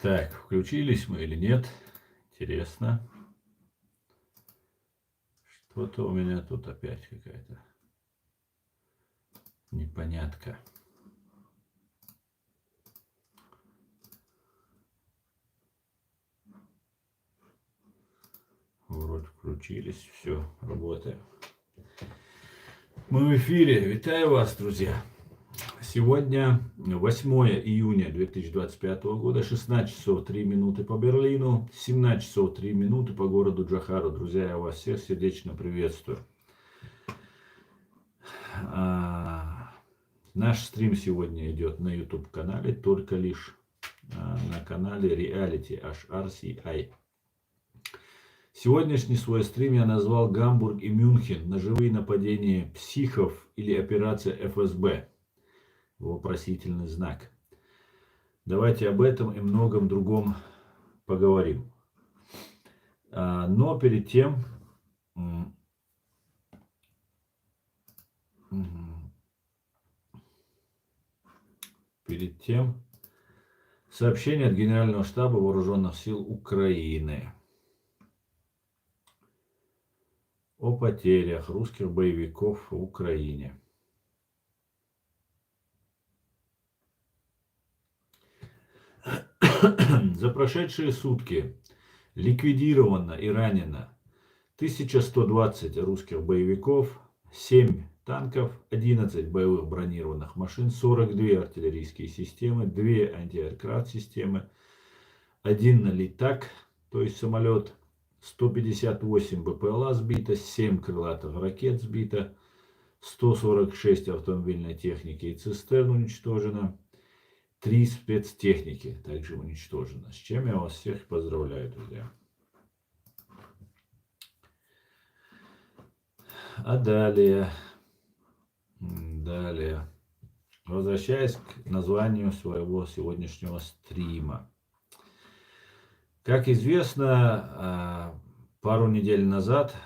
Так, включились мы или нет? Интересно. Что-то у меня тут опять какая-то непонятка. Вроде включились, все, работаем. Мы в эфире. Витаю вас, друзья. Сегодня 8 июня 2025 года, 16 часов 3 минуты по Берлину, 17 часов 3 минуты по городу Джохару. Друзья, я вас всех сердечно приветствую. Наш стрим сегодня идет на YouTube-канале, только лишь на канале Reality HRCI. Сегодняшний свой стрим я назвал «Гамбург и Мюнхен. Ножевые нападения психов или операция ФСБ». Вопросительный знак. Давайте об этом и многом другом поговорим. Но перед тем... Сообщение от Генерального штаба Вооруженных сил Украины о потерях русских боевиков в Украине. За прошедшие сутки ликвидировано и ранено 1120 русских боевиков, 7 танков, 11 боевых бронированных машин, 42 артиллерийские системы, 2 антиаэркрафт системы, 1 летак, то есть самолет, 158 БПЛА сбито, 7 крылатых ракет сбито, 146 автомобильной техники и цистерн уничтожено, 3 спецтехники также уничтожено. С чем я вас всех поздравляю, друзья. А далее, возвращаясь к названию своего сегодняшнего стрима. Как известно, пару недель назад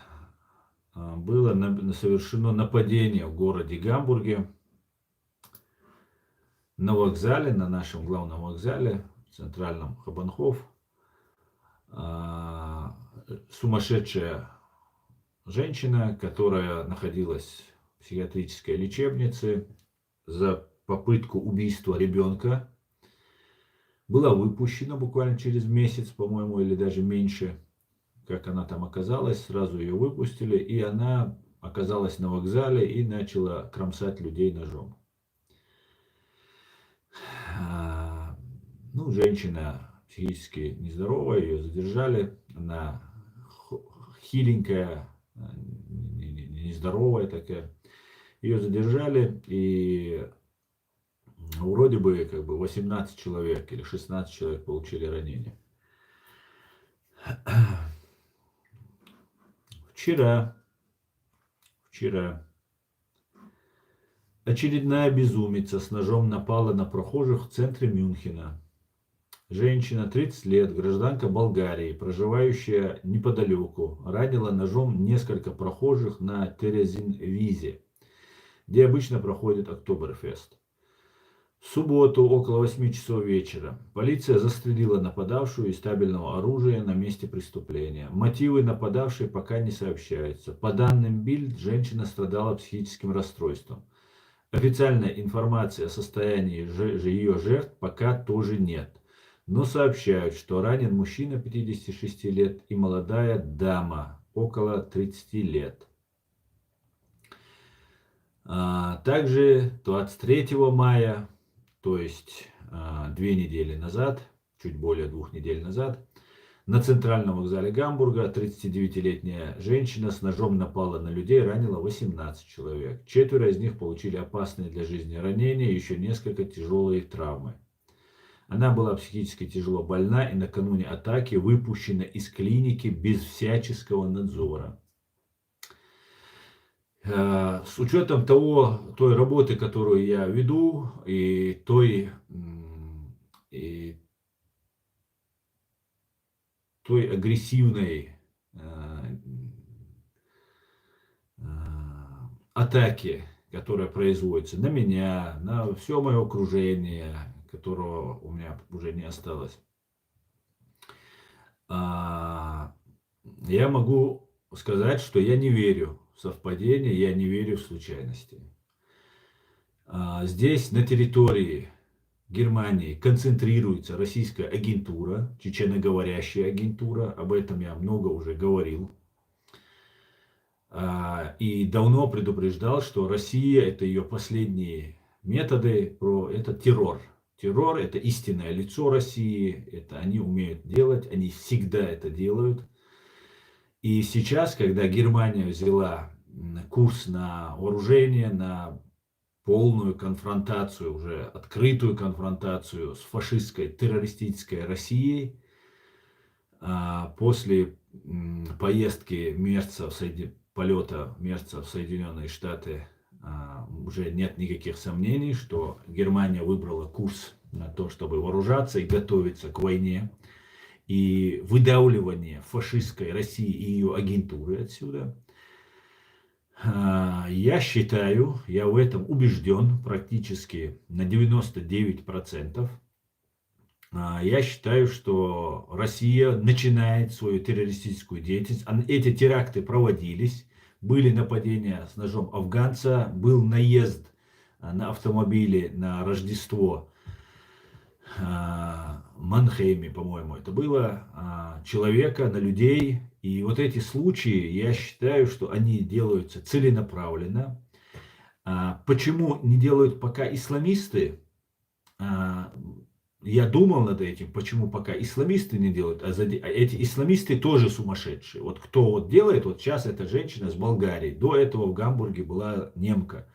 было совершено нападение в городе Гамбурге на вокзале, на нашем главном вокзале, центральном Хабанхоф. Сумасшедшая женщина, которая находилась в психиатрической лечебнице за попытку убийства ребенка, была выпущена буквально через месяц, по-моему, или даже меньше, как она там оказалась. Сразу ее выпустили, и она оказалась на вокзале и начала кромсать людей ножом. Женщина психически нездоровая, ее задержали, она хиленькая, нездоровая такая. Ее задержали, и вроде бы 18 человек или 16 человек получили ранения. Вчера очередная безумица с ножом напала на прохожих в центре Мюнхена. Женщина, 30 лет, гражданка Болгарии, проживающая неподалеку, ранила ножом несколько прохожих на Терезинвизе, где обычно проходит Октоберфест. В субботу около 8 часов вечера полиция застрелила нападавшую из табельного оружия на месте преступления. Мотивы нападавшей пока не сообщаются. По данным Bild, женщина страдала психическим расстройством. Официальной информации о состоянии ее жертв пока тоже нет. Но сообщают, что ранен мужчина 56 лет и молодая дама около 30 лет. Также 23 мая, то есть 2 недели назад, чуть более 2 недель назад, на центральном вокзале Гамбурга 39-летняя женщина с ножом напала на людей, ранила 18 человек. 4 из них получили опасные для жизни ранения, еще несколько тяжелые травмы. Она была психически тяжело больна и накануне атаки выпущена из клиники без всяческого надзора. С учетом той работы, которую я веду, и той агрессивной атаки, которая производится на меня, на все мое окружение, которого у меня уже не осталось, А, я могу сказать, что я не верю в совпадение, я не верю в случайности. Здесь на территории Германии концентрируется российская агентура, чеченоговорящая агентура, об этом я много уже говорил. И давно предупреждал, что Россия — это ее последние методы, это террор. Террор — это истинное лицо России, это они умеют делать, они всегда это делают. И сейчас, когда Германия взяла курс на вооружение, на полную конфронтацию, уже открытую конфронтацию с фашистской, террористической Россией, после поездки Мерца полета Мерца в Соединенные Штаты, уже нет никаких сомнений, что Германия выбрала курс на то, чтобы вооружаться и готовиться к войне. И выдавливание фашистской России и ее агентуры отсюда. Я считаю, я в этом убежден практически на 99%. Я считаю, что Россия начинает свою террористическую деятельность. Эти теракты проводились, были нападения с ножом афганца, был наезд на автомобиле на Рождество Манхейме, по-моему, это было, человека на людей. И вот эти случаи, я считаю, что они делаются целенаправленно. Почему не делают пока исламисты? Я думал над этим, почему пока исламисты не делают, эти исламисты тоже сумасшедшие. Вот кто вот делает, вот сейчас эта женщина с Болгарии, до этого в Гамбурге была немка.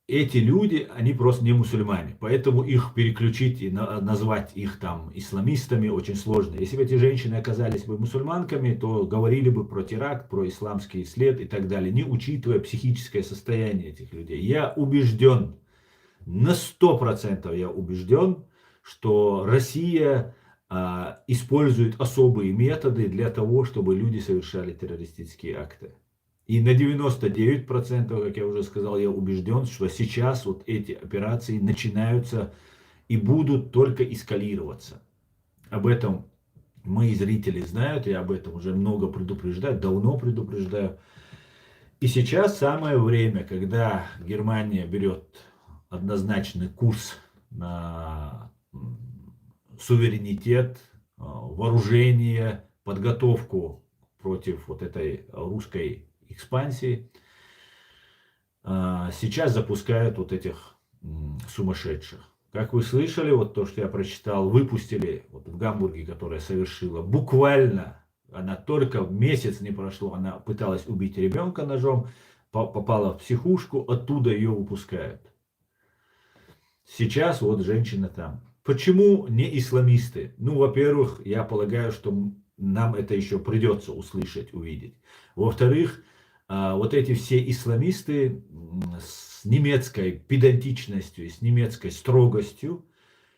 Эти люди, они просто не мусульмане, поэтому их переключить и назвать их там исламистами очень сложно. Если бы эти женщины оказались бы мусульманками, то говорили бы про теракт, про исламский след и так далее, не учитывая психическое состояние этих людей. Я убежден, на 100% я убежден, что Россия использует особые методы для того, чтобы люди совершали террористические акты. И на 99%, как я уже сказал, я убежден, что сейчас вот эти операции начинаются и будут только эскалироваться. Об этом мои зрители знают, я об этом уже много предупреждаю, давно предупреждаю. И сейчас самое время, когда Германия берет однозначный курс на суверенитет, вооружение, подготовку против вот этой русской экспансии, сейчас запускают вот этих сумасшедших. Как вы слышали, вот то, что я прочитал, выпустили вот в Гамбурге, которая совершила буквально, она только месяц не прошло, она пыталась убить ребенка ножом, попала в психушку, оттуда ее выпускают. Сейчас вот женщина там. Почему не исламисты? Ну, во-первых, я полагаю, что нам это еще придется услышать, увидеть. Во-вторых, вот эти все исламисты с немецкой педантичностью, с немецкой строгостью,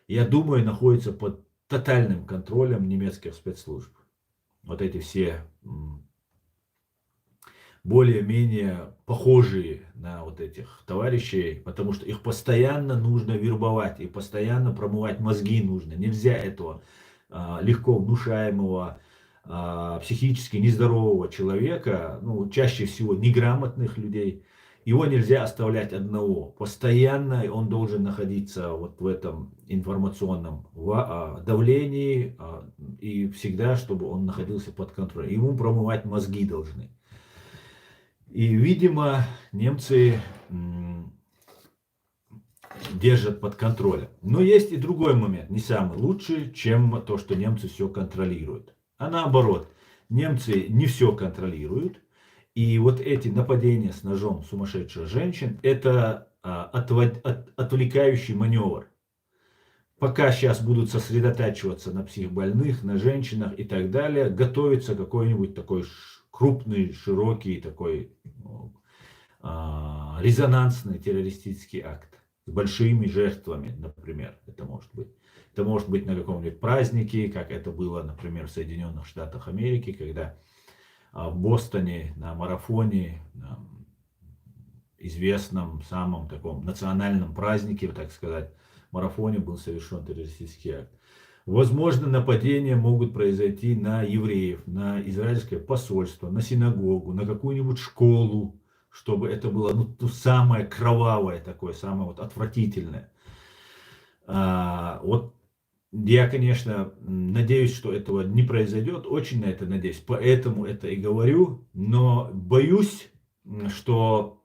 я думаю, находятся под тотальным контролем немецких спецслужб. Вот эти все более-менее похожие на вот этих товарищей, потому что их постоянно нужно вербовать, и постоянно промывать мозги нужно. Нельзя этого легко внушаемого, психически нездорового человека, ну, чаще всего неграмотных людей, его нельзя оставлять одного. Постоянно он должен находиться вот в этом информационном давлении, и всегда, чтобы он находился под контролем. Ему промывать мозги должны. И, видимо, немцы держат под контролем. Но есть и другой момент, не самый лучший, чем то, что немцы все контролируют. А наоборот, немцы не все контролируют. И вот эти нападения с ножом сумасшедших женщин, это отвлекающий маневр. Пока сейчас будут сосредотачиваться на психбольных, на женщинах и так далее, готовится какой-нибудь такой крупный, широкий, такой резонансный террористический акт с большими жертвами, например, это может быть. Это может быть на каком-нибудь празднике, как это было, например, в Соединенных Штатах Америки, когда в Бостоне на марафоне, на известном самом таком национальном празднике, так сказать, марафоне был совершен террористический акт. Возможно, нападения могут произойти на евреев, на израильское посольство, на синагогу, на какую-нибудь школу, чтобы это было самое кровавое такое, самое вот отвратительное. Вот я, конечно, надеюсь, что этого не произойдет, очень на это надеюсь, поэтому это и говорю, но боюсь, что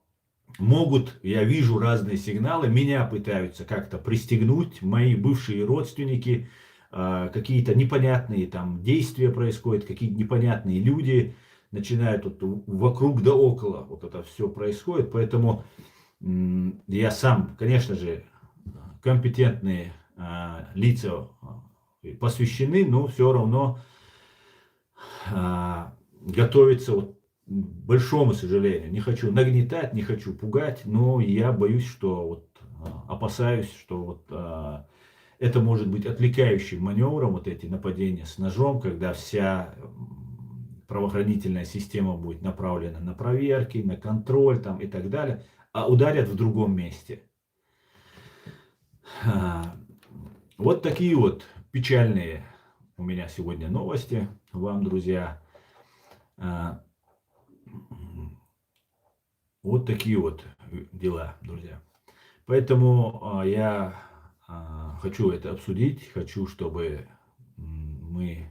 могут, я вижу разные сигналы, меня пытаются как-то пристегнуть, мои бывшие родственники, какие-то непонятные там действия происходят, какие-то непонятные люди начинают вот вокруг да около, вот это все происходит, поэтому я сам, конечно же, компетентные лица посвящены, но все равно готовиться вот к большому сожалению. Не хочу нагнетать, не хочу пугать, но я боюсь, что вот опасаюсь, что вот это может быть отвлекающим маневром, вот эти нападения с ножом, когда вся правоохранительная система будет направлена на проверки, на контроль там, и так далее, а ударят в другом месте. Вот такие вот печальные у меня сегодня новости вам, друзья. Вот такие вот дела, друзья. Поэтому я хочу это обсудить, хочу, чтобы мы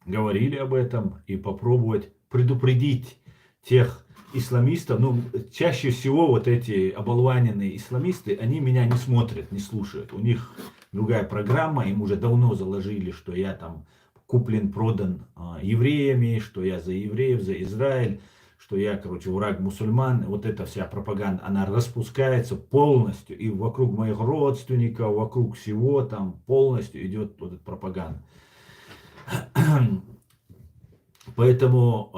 говорили об этом и попробовать предупредить тех исламистов. Ну, чаще всего вот эти оболваненные исламисты, они меня не смотрят, не слушают. У них другая программа, им уже давно заложили, что я там куплен, продан евреями, что я за евреев, за Израиль, что я, короче, враг мусульман. Вот эта вся пропаганда, она распускается полностью. И вокруг моих родственников, вокруг всего там полностью идет вот эта пропаганда. Поэтому,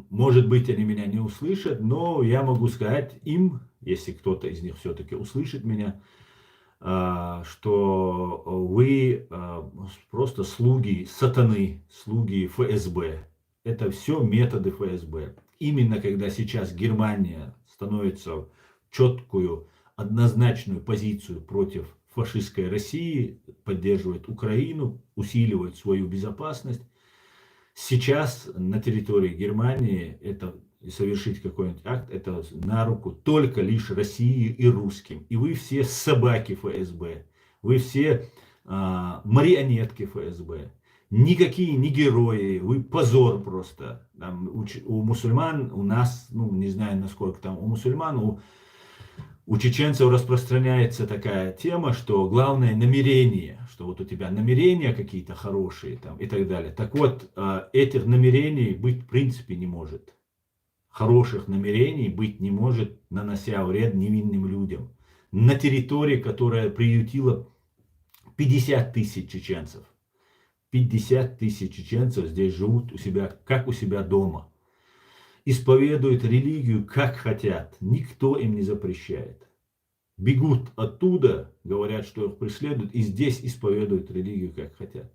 может быть, они меня не услышат, но я могу сказать им, если кто-то из них все-таки услышит меня, что вы просто слуги сатаны, слуги ФСБ. Это все методы ФСБ. Именно когда сейчас Германия становится в четкую, однозначную позицию против фашистской России, поддерживает Украину, усиливает свою безопасность, сейчас на территории Германии это совершить какой-нибудь акт, это на руку только лишь России и русским. И вы все собаки ФСБ, вы все марионетки ФСБ. Никакие не герои, вы позор просто. Там, у мусульман, у нас, ну не знаю насколько там, у мусульман, у чеченцев распространяется такая тема, что главное намерение, что вот у тебя намерения какие-то хорошие там и так далее. Так вот, этих намерений быть в принципе не может. Хороших намерений быть не может, нанося вред невинным людям. На территории, которая приютила 50 тысяч чеченцев. 50 тысяч чеченцев здесь живут у себя, как у себя дома. Исповедуют религию, как хотят. Никто им не запрещает. Бегут оттуда, говорят, что их преследуют, и здесь исповедуют религию, как хотят.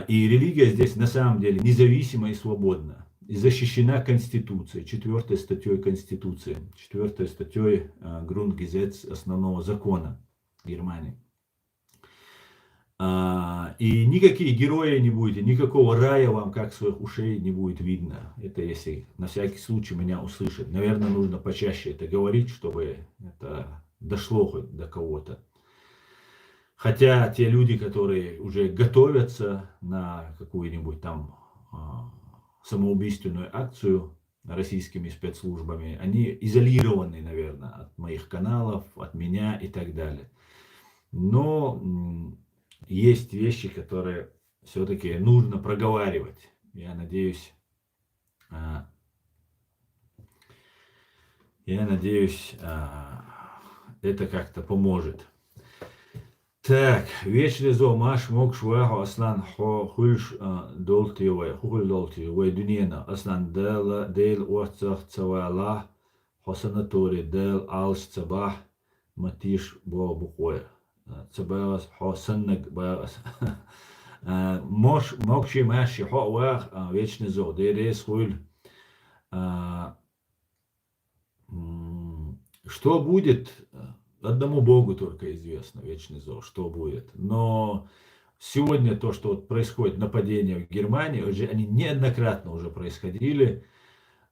И религия здесь на самом деле независима и свободна. И защищена Конституцией, 4 статьей Конституции, 4 статьей Grundgesetz, основного закона Германии. И никакие герои не будете, никакого рая вам, как своих ушей, не будет видно. Это если на всякий случай меня услышат. Наверное, нужно почаще это говорить, чтобы это дошло хоть до кого-то. Хотя те люди, которые уже готовятся на какую-нибудь там самоубийственную акцию российскими спецслужбами, они изолированы, наверное, от моих каналов, от меня и так далее. Но есть вещи, которые все-таки нужно проговаривать. Я надеюсь, это как-то поможет. Так, вечный зо маш мог шваху аслан хульш долтивай, хуль долтивай дунена аслан дейл уахцах цавала хосанатори дейл алш цабах матиш бо бухоя. Цабас хосаннак бас. Мокши маши хоуах вечный зо, дерес хуль. Что будет одному Богу только известно, вечный зов, что будет. Но сегодня то, что вот происходит нападение в Германии, уже они неоднократно уже происходили,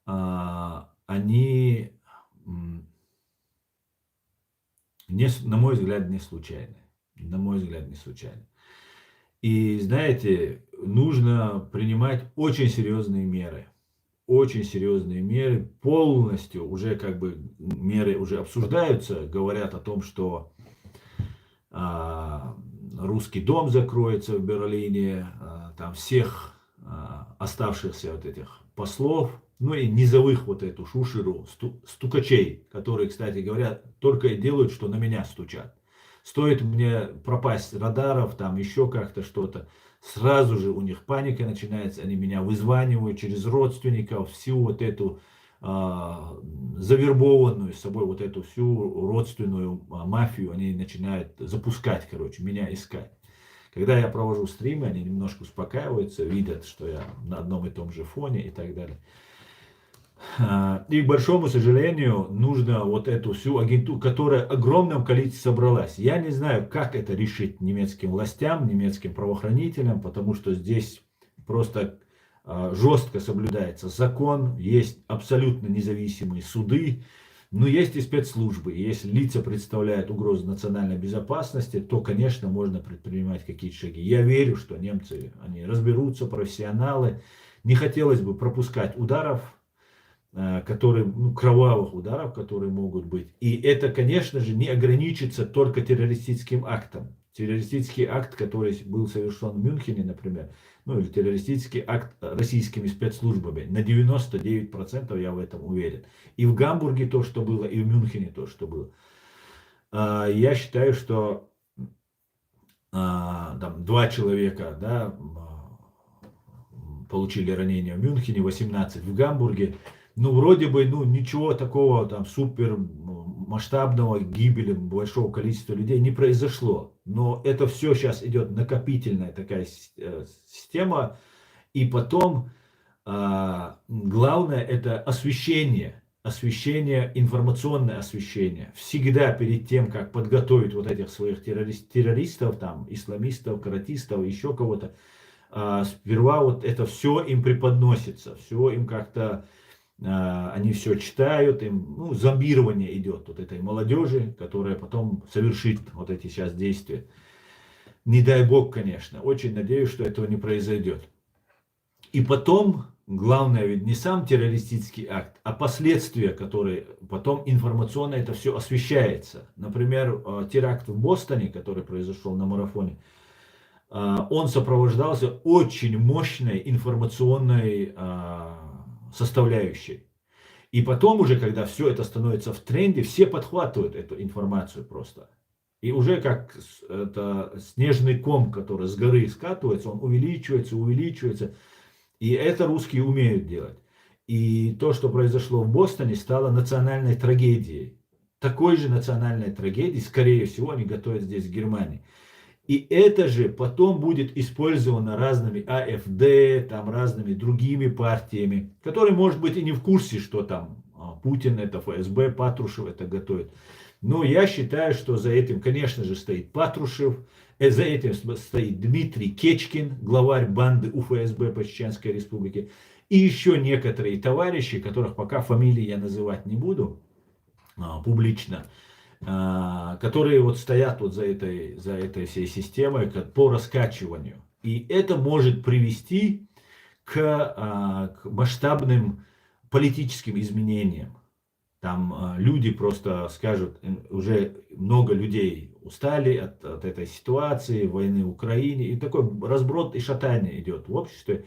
они, на мой взгляд, не случайны. На мой взгляд, не случайны. И знаете, нужно принимать очень серьезные меры. Очень серьезные меры. Полностью уже как бы меры уже обсуждаются. Говорят о том, что русский дом закроется в Берлине. Там всех оставшихся вот этих послов. Ну и низовых вот эту шушеру, стукачей, которые, кстати говоря, только и делают, что на меня стучат. Стоит мне пропасть с радаров, там еще как-то что-то, сразу же у них паника начинается, они меня вызванивают через родственников, всю вот эту завербованную с собой вот эту всю родственную мафию, они начинают запускать, короче, меня искать. Когда я провожу стримы, они немножко успокаиваются, видят, что я на одном и том же фоне и так далее. И, к большому сожалению, нужно вот эту всю агентуру, которая в огромном количестве собралась. Я не знаю, как это решить немецким властям, немецким правоохранителям, потому что здесь просто жестко соблюдается закон, есть абсолютно независимые суды, но есть и спецслужбы. И если лица представляют угрозу национальной безопасности, то, конечно, можно предпринимать какие-то шаги. Я верю, что немцы, они разберутся, профессионалы. Не хотелось бы пропускать ударов, которые, кровавых ударов, которые могут быть. И это, конечно же, не ограничится только террористическим актом. Террористический акт, который был совершен в Мюнхене, например, или террористический акт российскими спецслужбами, на 99% я в этом уверен. И в Гамбурге то, что было, и в Мюнхене то, что было. Я считаю, что там 2 человека, да, получили ранения в Мюнхене, 18 в Гамбурге. Вроде бы, ничего такого там супер масштабного гибели большого количества людей не произошло. Но это все сейчас идет накопительная такая система. И потом главное это освещение, информационное освещение. Всегда перед тем, как подготовить вот этих своих террористов, там, исламистов, каратистов, еще кого-то, сперва вот это все им преподносится, все им как-то, они все читают, им, зомбирование идет вот этой молодежи, которая потом совершит вот эти сейчас действия. Не дай бог, конечно, очень надеюсь, что этого не произойдет. И потом, главное ведь не сам террористический акт, а последствия, которые потом информационно это все освещается. Например, теракт в Бостоне, который произошел на марафоне, он сопровождался очень мощной информационной составляющей. И потом уже, когда все это становится в тренде, все подхватывают эту информацию просто. И уже как это снежный ком, который с горы скатывается, он увеличивается, увеличивается. И это русские умеют делать. И то, что произошло в Бостоне, стало национальной трагедией. Такой же национальной трагедии, скорее всего, они готовят здесь в Германии. И это же потом будет использовано разными АФД, там, разными другими партиями, которые, может быть, и не в курсе, что там Путин, это ФСБ, Патрушев это готовит. Но я считаю, что за этим, конечно же, стоит Патрушев, за этим стоит Дмитрий Кечкин, главарь банды УФСБ по Чеченской Республике, и еще некоторые товарищи, которых пока фамилии я называть не буду публично, которые вот стоят вот за этой всей системой по раскачиванию. И это может привести к масштабным политическим изменениям. Там люди просто скажут, уже много людей устали от этой ситуации, войны в Украине, и такой разброд и шатание идет в обществе.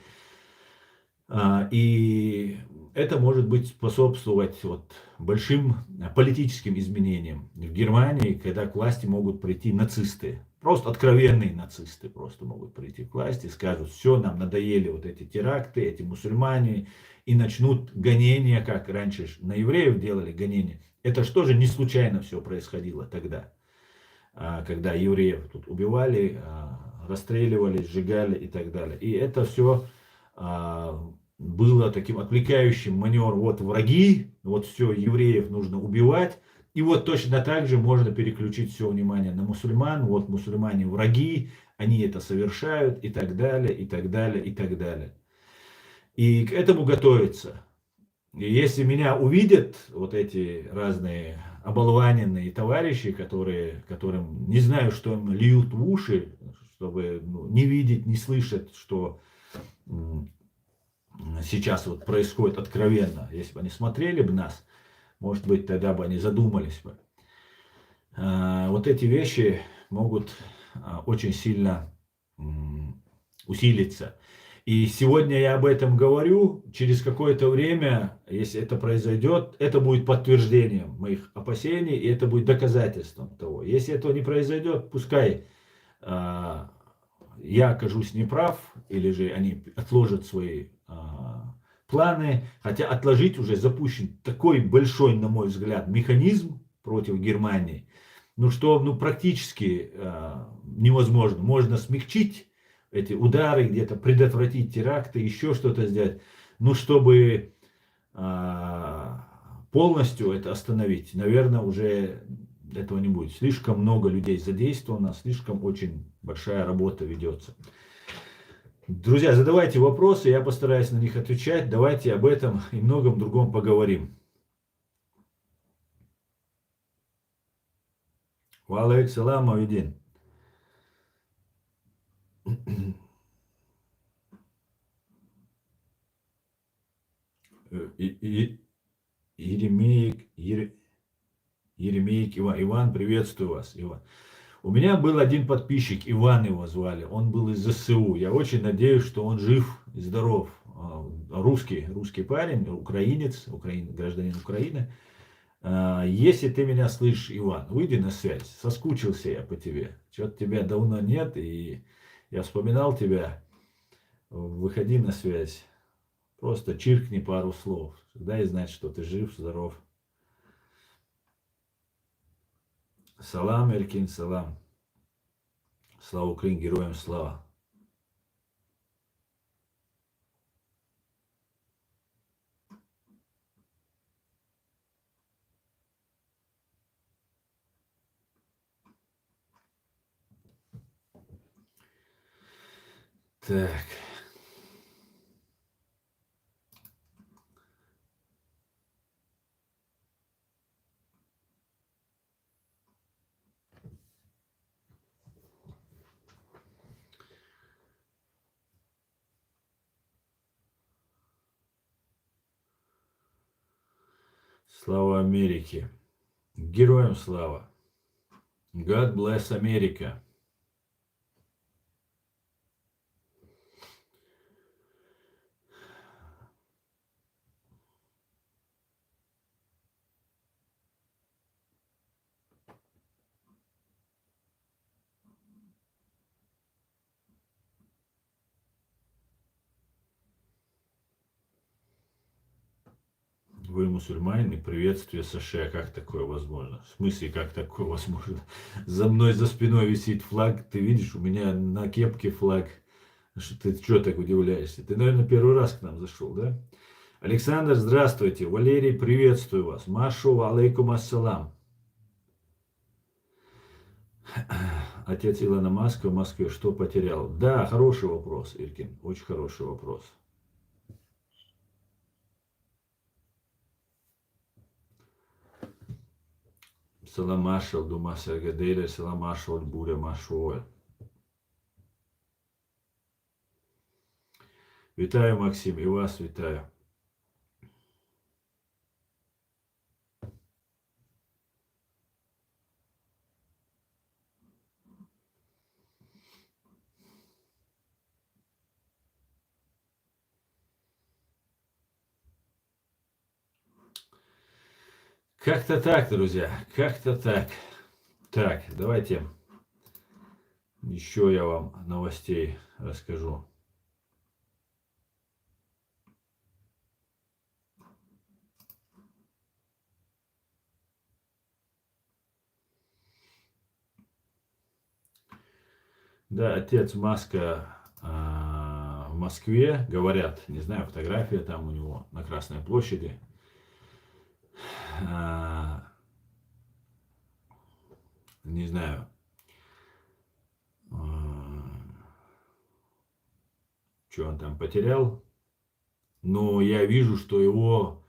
И это может быть способствовать вот большим политическим изменениям в Германии, когда к власти могут прийти нацисты. Просто откровенные нацисты просто могут прийти к власти и скажут, все, нам надоели вот эти теракты, эти мусульмане, и начнут гонения, как раньше на евреев делали гонения. Это что же не случайно все происходило тогда, когда евреев тут убивали, расстреливали, сжигали и так далее. И это все было таким отвлекающим маневром. Вот враги, вот все, евреев нужно убивать, И вот точно так же можно переключить все внимание на мусульман. Вот мусульмане враги, они это совершают и так далее, и так далее, и так далее. И к этому готовиться. И если меня увидят вот эти разные оболваненные товарищи, которым не знаю, что им льют в уши, чтобы не видеть, не слышать, что сейчас вот происходит откровенно. Если бы они смотрели бы нас, может быть, тогда бы они задумались бы. Вот эти вещи могут очень сильно усилиться. И сегодня я об этом говорю, через какое-то время, если это произойдет, это будет подтверждением моих опасений, и это будет доказательством того. Если этого не произойдет, пускай я окажусь неправ, или же они отложат свои планы, хотя отложить уже запущен такой большой, на мой взгляд, механизм против Германии, что практически невозможно. Можно смягчить эти удары, где-то предотвратить теракты, еще что-то сделать. Чтобы полностью это остановить, наверное, уже этого не будет. Слишком много людей задействовано, слишком очень большая работа ведется. Друзья, задавайте вопросы, я постараюсь на них отвечать. Давайте об этом и многом другом поговорим. Валейк салам, Авидин. Еремеек Иван, приветствую вас, Иван. У меня был один подписчик, Иван его звали, он был из ЗСУ. Я очень надеюсь, что он жив и здоров. Русский парень, украинец, гражданин Украины. Если ты меня слышишь, Иван, выйди на связь. Соскучился я по тебе. Что-то тебя давно нет, и я вспоминал тебя. Выходи на связь. Просто чиркни пару слов. Дай знать, что ты жив, здоров. Салам, Эркин, салам. Слава Украине, героям слава. Так. Слава Америке. Героям слава. God bless America. Вы мусульманин, и приветствие США. Как такое возможно? В смысле, как такое возможно? За мной за спиной висит флаг. Ты видишь, у меня на кепке флаг. Ты что так удивляешься? Ты, наверное, первый раз к нам зашел, да? Александр, здравствуйте. Валерий, приветствую вас. Машу, алейкум ассалам. Отец Илона Маска в Москве что потерял? Да, хороший вопрос, Иркин. Очень хороший вопрос. Саламашал, дума Саргаделя, саламашал, буря машуоль. Вітаю, Максим, і вас вітаю. Как-то так, друзья, как-то так. Так, давайте еще я вам новостей расскажу. Да, отец Маска в Москве, говорят, не знаю, фотография там у него на Красной площади. не знаю, что он там потерял, но я вижу, что его...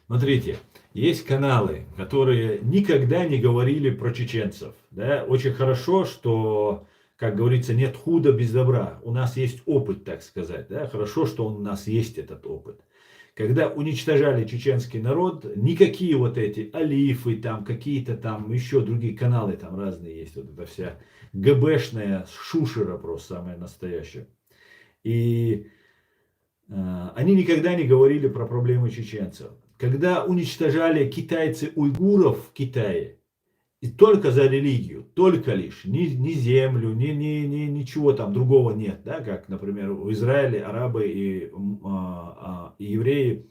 Смотрите, есть каналы, которые никогда не говорили про чеченцев. Да? Очень хорошо, что, как говорится, нет худа без добра. У нас есть опыт, так сказать. Да? Хорошо, что у нас есть этот опыт. Когда уничтожали чеченский народ, никакие вот эти алифы, там какие-то там еще другие каналы там разные есть. Вот эта вся ГБшная шушера просто самая настоящая. И они никогда не говорили про проблемы чеченцев. Когда уничтожали китайцы уйгуров в Китае, и только за религию, только лишь, ни землю, ничего там другого нет, да, как, например, в Израиле арабы и евреи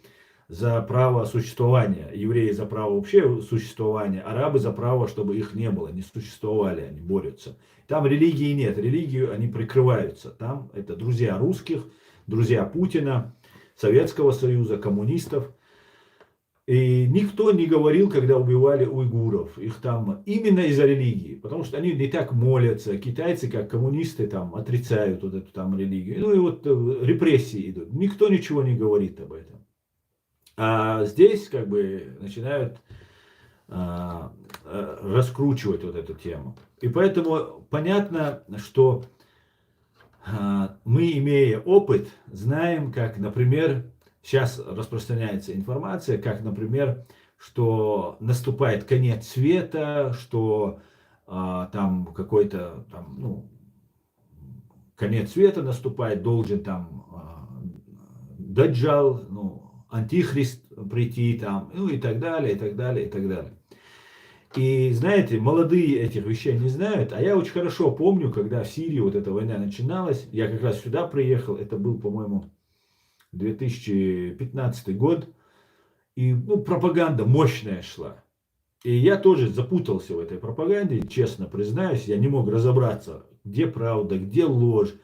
за право существования, евреи за право вообще существования, арабы за право, чтобы их не было, не существовали, они борются. Там религии нет, религию они прикрываются, там это друзья русских, друзья Путина, Советского Союза, коммунистов. И никто не говорил, когда убивали уйгуров, их там именно из-за религии, потому что они не так молятся, китайцы, как коммунисты, там отрицают вот эту там религию, ну и вот репрессии идут, никто ничего не говорит об этом. А здесь как бы начинают раскручивать вот эту тему. И поэтому понятно, что мы, имея опыт, знаем, как, например, сейчас распространяется информация, как, например, что наступает конец света, что там какой-то там, ну, конец света наступает, должен там даджал, ну, антихрист прийти там, ну и так далее, и так далее, и так далее. И знаете, молодые этих вещей не знают, а я очень хорошо помню, когда в Сирии вот эта война начиналась, я как раз сюда приехал, это был, по-моему, 2015 год, и ну, пропаганда мощная шла. И я тоже запутался в этой пропаганде, честно признаюсь, я не мог разобраться, где правда, где ложь.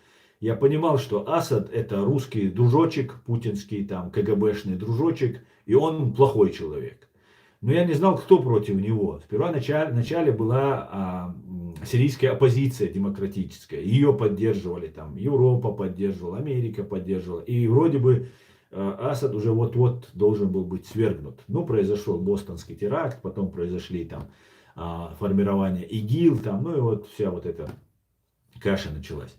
Я понимал, что Асад это русский дружочек, путинский там КГБшный дружочек, и он плохой человек. Но я не знал, кто против него. Сперва вначале была сирийская оппозиция демократическая. Ее поддерживали там, Европа поддерживала, Америка поддерживала. И вроде бы Асад уже вот-вот должен был быть свергнут. Ну, произошел бостонский теракт, потом произошли там формирование ИГИЛ, там, ну и вот вся вот эта каша началась.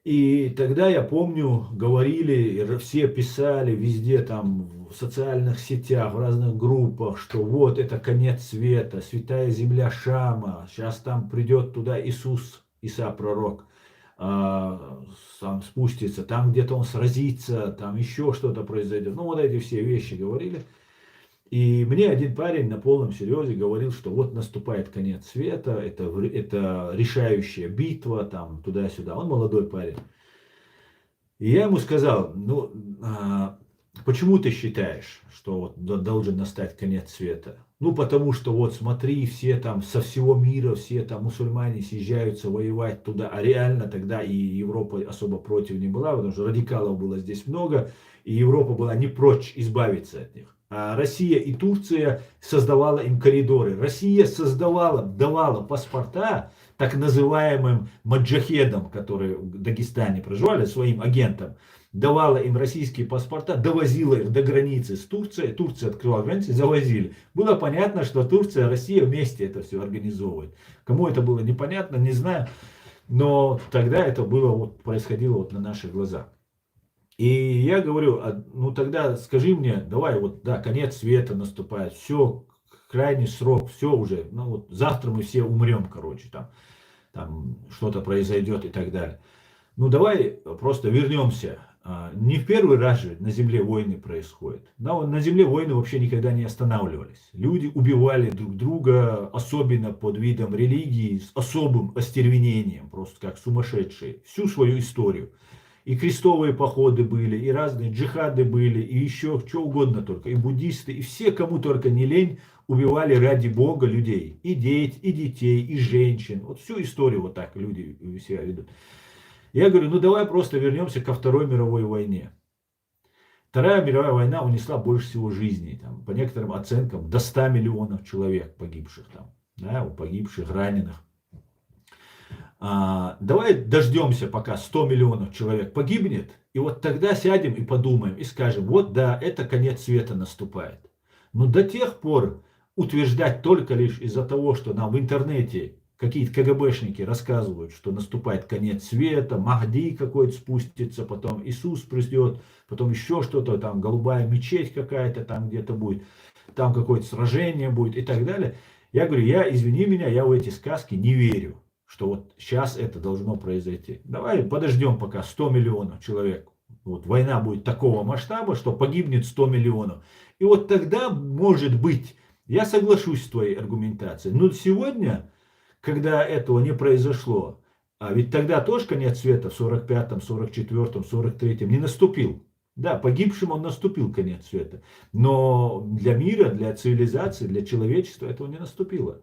И тогда, я помню, говорили, все писали везде, там, в социальных сетях, в разных группах, что вот это конец света, святая земля Шама, сейчас там придет туда Иисус, Иса пророк, сам спустится, там где-то он сразится, там еще что-то произойдет. Ну, вот эти все вещи говорили. И мне один парень на полном серьезе говорил, что вот наступает конец света, это решающая битва, там, туда-сюда. Он молодой парень. И я ему сказал, ну, почему ты считаешь, что вот должен настать конец света? Ну, потому что вот смотри, все там со всего мира, все там мусульмане съезжаются воевать туда, а реально тогда и Европа особо против не была, потому что радикалов было здесь много, и Европа была не прочь избавиться от них. А Россия и Турция создавала им коридоры. Россия создавала, давала паспорта так называемым маджахедам, которые в Дагестане проживали, своим агентам, давала им российские паспорта, довозила их до границы с Турцией, Турция открыла границы, завозили. Было понятно, что Турция и Россия вместе это все организовывают. Кому это было непонятно, не знаю, но тогда это было, вот, происходило вот на наших глазах. И я говорю, ну тогда скажи мне, давай вот, да, конец света наступает, все, крайний срок, все уже, ну вот завтра мы все умрем, короче, там что-то произойдет и так далее. Ну давай просто вернемся. Не в первый раз же на земле войны происходят. На земле войны вообще никогда не останавливались. Люди убивали друг друга, особенно под видом религии, с особым остервенением, просто как сумасшедшие, всю свою историю. И крестовые походы были, и разные джихады были, и еще что угодно только, и буддисты, и все, кому только не лень, убивали ради Бога людей. И детей, и женщин. Вот всю историю вот так люди себя ведут. Я говорю, ну давай просто вернемся ко Второй мировой войне. Вторая мировая война унесла больше всего жизней. Там, по некоторым оценкам, до 100 миллионов человек погибших там. да, у погибших, раненых. Давай дождемся, пока 100 миллионов человек погибнет, и вот тогда сядем и подумаем, и скажем, вот да, это конец света наступает. Но до тех пор утверждать только лишь из-за того, что нам в интернете какие-то КГБшники рассказывают, что наступает конец света, Махди какой-то спустится, потом Иисус придет, потом еще что-то, там голубая мечеть какая-то там где-то будет, там какое-то сражение будет и так далее. Я говорю, извини меня, я в эти сказки не верю, что вот сейчас это должно произойти. Давай подождем пока 100 миллионов человек. Вот война будет такого масштаба, что погибнет 100 миллионов. И вот тогда, может быть, я соглашусь с твоей аргументацией. Но сегодня, когда этого не произошло, а ведь тогда тоже конец света в 45-м, 44-м, 43-м не наступил. Да, погибшим он наступил конец света. Но для мира, для цивилизации, для человечества этого не наступило.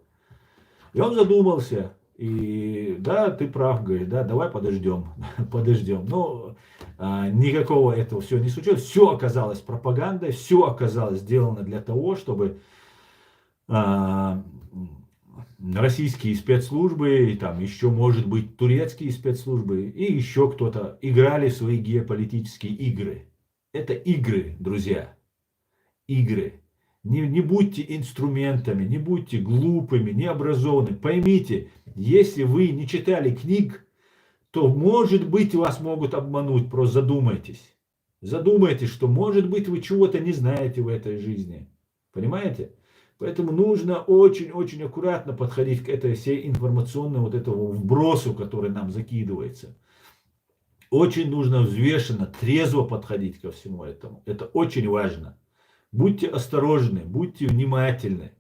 И он задумался. И да, ты прав, говорит, да, давай подождем, подождем. Но никакого этого всего не случилось. Все оказалось пропагандой, все оказалось сделано для того, чтобы российские спецслужбы, и там еще, может быть, турецкие спецслужбы, и еще кто-то играли в свои геополитические игры. Это игры, друзья, игры. Не будьте инструментами, не будьте глупыми, необразованными. Поймите, если вы не читали книг, то, может быть, вас могут обмануть. Просто задумайтесь. Задумайтесь, что, может быть, вы чего-то не знаете в этой жизни. Понимаете? Поэтому нужно очень-очень аккуратно подходить к этой всей информационной вот этому вбросу, который нам закидывается. Очень нужно взвешенно, трезво подходить ко всему этому. Это очень важно. Будьте осторожны, будьте внимательны.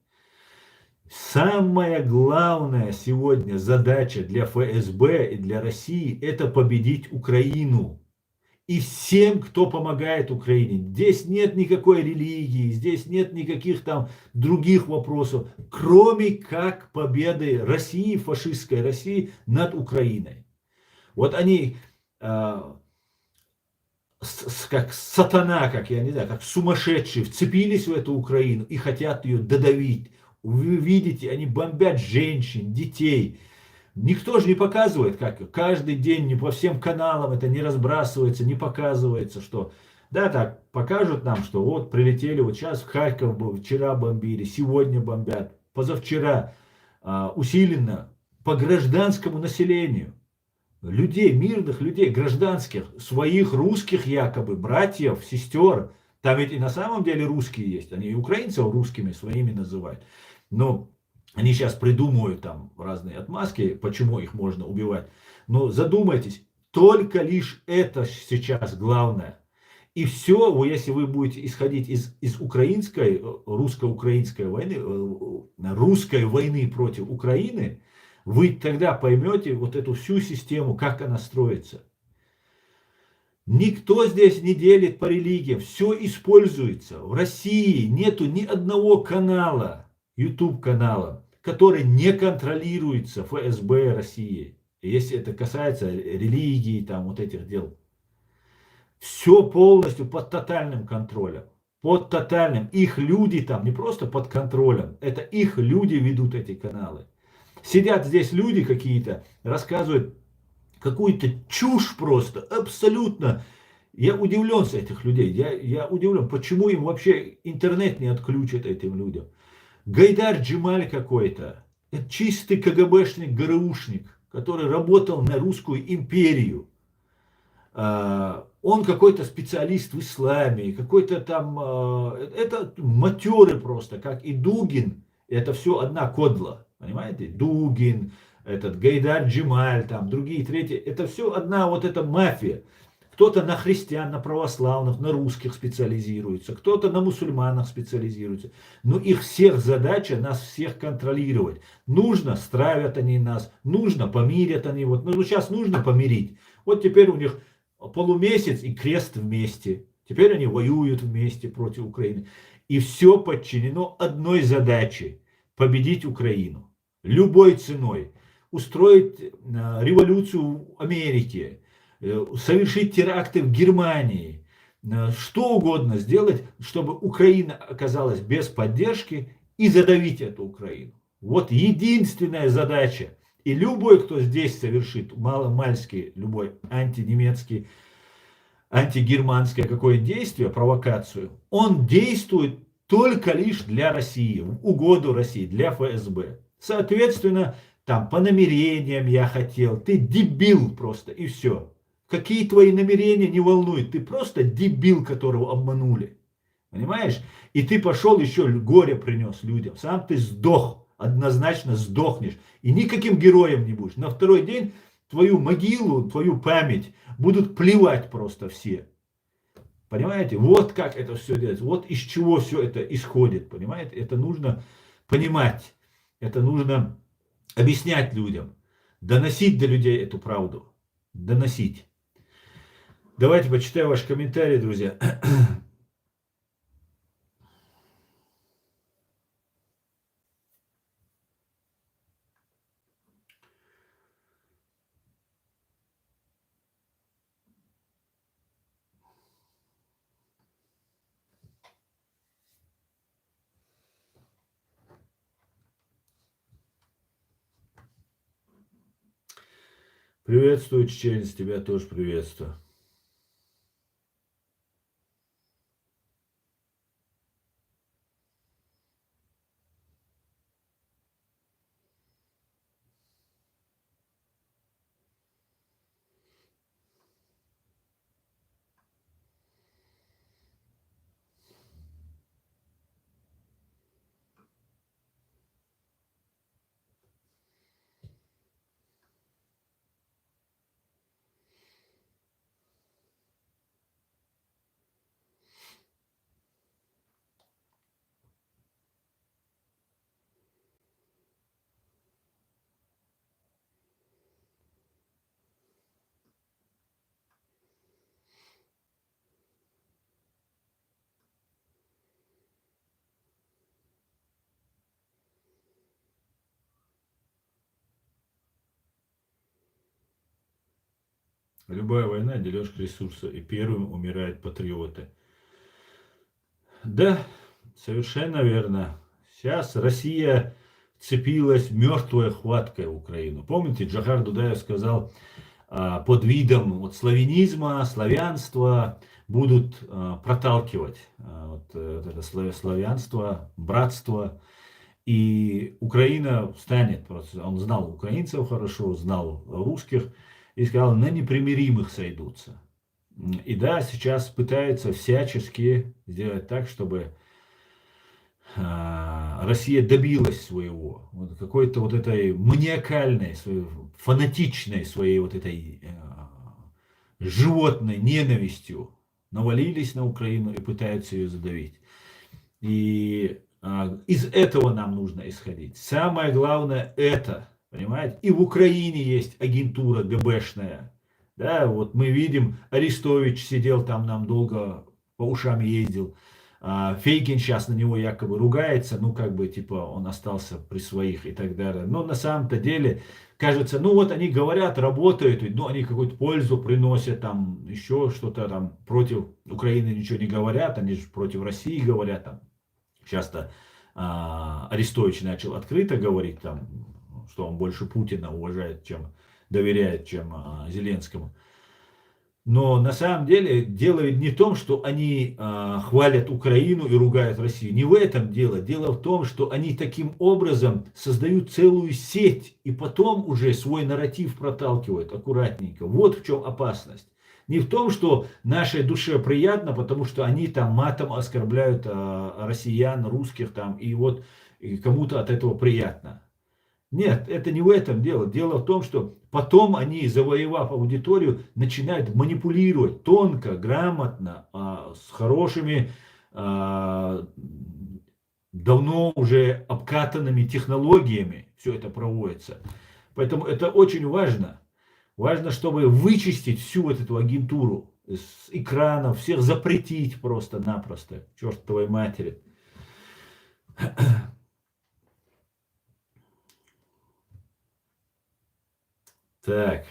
Самая главная сегодня задача для ФСБ и для России – это победить Украину. И всем, кто помогает Украине. Здесь нет никакой религии, здесь нет никаких там других вопросов, кроме как победы России, фашистской России над Украиной. Вот они как сатана, как я не знаю, как сумасшедшие, вцепились в эту Украину и хотят ее додавить. Вы видите, они бомбят женщин, детей. Никто же не показывает, как каждый день не по всем каналам это не разбрасывается, не показывается, что да, так покажут нам, что вот прилетели, вот сейчас в Харьков был, вчера бомбили, сегодня бомбят, позавчера усиленно по гражданскому населению. Людей, мирных людей, гражданских, своих русских якобы, братьев, сестер. Там ведь и на самом деле русские есть. Они и украинцев русскими своими называют. Но они сейчас придумывают там разные отмазки, почему их можно убивать. Но задумайтесь, только лишь это сейчас главное. И все, если вы будете исходить из украинской, русско-украинской войны, русской войны против Украины, вы тогда поймете вот эту всю систему, как она строится. Никто здесь не делит по религиям, все используется. В России нету ни одного канала, YouTube канала, который не контролируется ФСБ России. Если это касается религии, там вот этих дел. Все полностью под тотальным контролем. Под тотальным. Их люди там не просто под контролем, это их люди ведут эти каналы. Сидят здесь люди какие-то, рассказывают какую-то чушь просто, абсолютно. Я удивлен с этих людей. Я удивлен, почему им вообще интернет не отключат этим людям. Гайдар Джемаль какой-то. Это чистый КГБшник, ГРУшник, который работал на русскую империю. Он какой-то специалист в исламе, какой-то там... Это матеры просто, как и Дугин. Это все одна кодла. Понимаете? Дугин, этот Гайдар Джемаль, там, другие, третьи. Это все одна вот эта мафия. Кто-то на христиан, на православных, на русских специализируется, кто-то на мусульманах специализируется. Но их всех задача нас всех контролировать. Нужно, стравят они нас, нужно, помирят они. Вот, ну, сейчас нужно помирить. Вот теперь у них полумесяц и крест вместе. Теперь они воюют вместе против Украины. И все подчинено одной задаче – победить Украину. Любой ценой. Устроить революцию в Америке. Совершить теракты в Германии, что угодно сделать, чтобы Украина оказалась без поддержки и задавить эту Украину. Вот единственная задача. И любой, кто здесь совершит маломальский, любой антинемецкий, антигерманское какое действие, провокацию, он действует только лишь для России, в угоду России, для ФСБ. Соответственно, там по намерениям я хотел, ты дебил просто и все. Какие твои намерения не волнуют, ты просто дебил, которого обманули. Понимаешь? И ты пошел еще горе принес людям. Сам ты сдох, однозначно сдохнешь. И никаким героем не будешь. На второй день твою могилу, твою память будут плевать просто все. Понимаете? Вот как это все делается. Вот из чего все это исходит. Понимаете? Это нужно понимать. Это нужно объяснять людям. Доносить до людей эту правду. Доносить. Давайте почитаю ваши комментарии, друзья. Приветствую, чеченец, тебя тоже приветствую. Любая война – дележка ресурса, и первым умирают патриоты. Да, совершенно верно. Сейчас Россия цепилась мертвой хваткой в Украину. Помните, Джохар Дудаев сказал, под видом вот славянизма, славянства будут проталкивать вот это славянство, братство. И Украина встанет, просто он знал украинцев хорошо, знал русских, и сказал, на непримиримых сойдутся. И да, сейчас пытаются всячески сделать так, чтобы Россия добилась своего, вот какой-то вот этой маниакальной, своей, фанатичной своей вот этой животной ненавистью навалились на Украину и пытаются ее задавить. И из этого нам нужно исходить. Самое главное это, понимаете? И в Украине есть агентура ГБшная. Да, вот мы видим, Арестович сидел там, нам долго по ушам ездил. Фейгин сейчас на него якобы ругается, ну как бы типа он остался при своих и так далее. Но на самом-то деле кажется, ну вот они говорят, работают, ну они какую-то пользу приносят, там еще что-то там против Украины ничего не говорят, они же против России говорят там. Часто Арестович начал открыто говорить, там, что он больше Путина уважает, чем доверяет, чем Зеленскому. Но на самом деле дело ведь не в том, что они хвалят Украину и ругают Россию. Не в этом дело. Дело в том, что они таким образом создают целую сеть и потом уже свой нарратив проталкивают аккуратненько. Вот в чем опасность. Не в том, что нашей душе приятно, потому что они там матом оскорбляют россиян, русских там, и вот и кому-то от этого приятно. Нет, это не в этом дело. Дело в том, что потом они, завоевав аудиторию, начинают манипулировать тонко, грамотно, с хорошими, давно уже обкатанными технологиями все это проводится. Поэтому это очень важно. Важно, чтобы вычистить всю вот эту агентуру с экранов, всех запретить просто-напросто. Черт твоей матери. Так.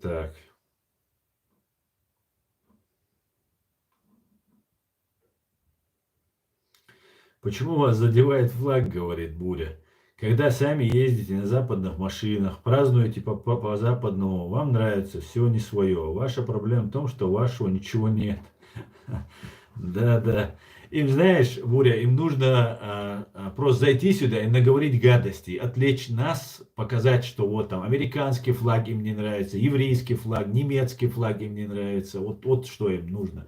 Так. Почему вас задевает флаг, говорит Буря? Когда сами ездите на западных машинах, празднуете по-западному, вам нравится, все не свое. Ваша проблема в том, что вашего ничего нет. Да. Им, знаешь, Буря, им нужно просто зайти сюда и наговорить гадостей, отвлечь нас, показать, что вот там американский флаг им не нравится, еврейский флаг, немецкий флаг им не нравится. Вот что им нужно.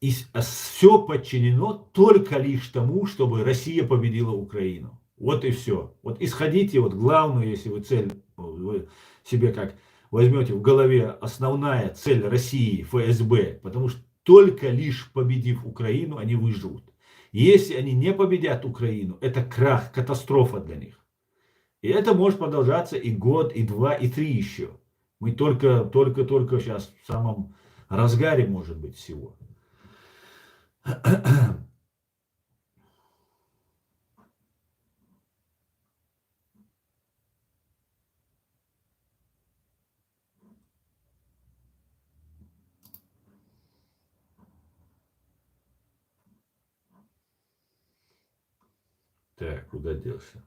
И все подчинено только лишь тому, чтобы Россия победила Украину. Вот и все. Вот исходите, вот главную, если вы цель, вы себе как возьмете в голове, основная цель России, ФСБ, потому что только лишь победив Украину, они выживут. Если они не победят Украину, это крах, катастрофа для них. И это может продолжаться и год, и два, и три еще. Мы только сейчас в самом разгаре, может быть, всего. Так, куда делся?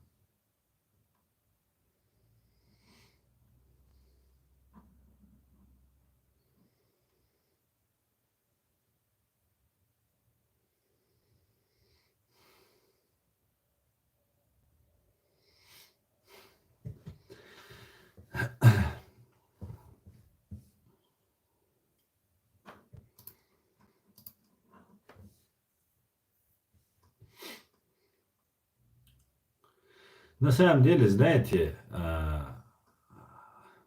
На самом деле, знаете,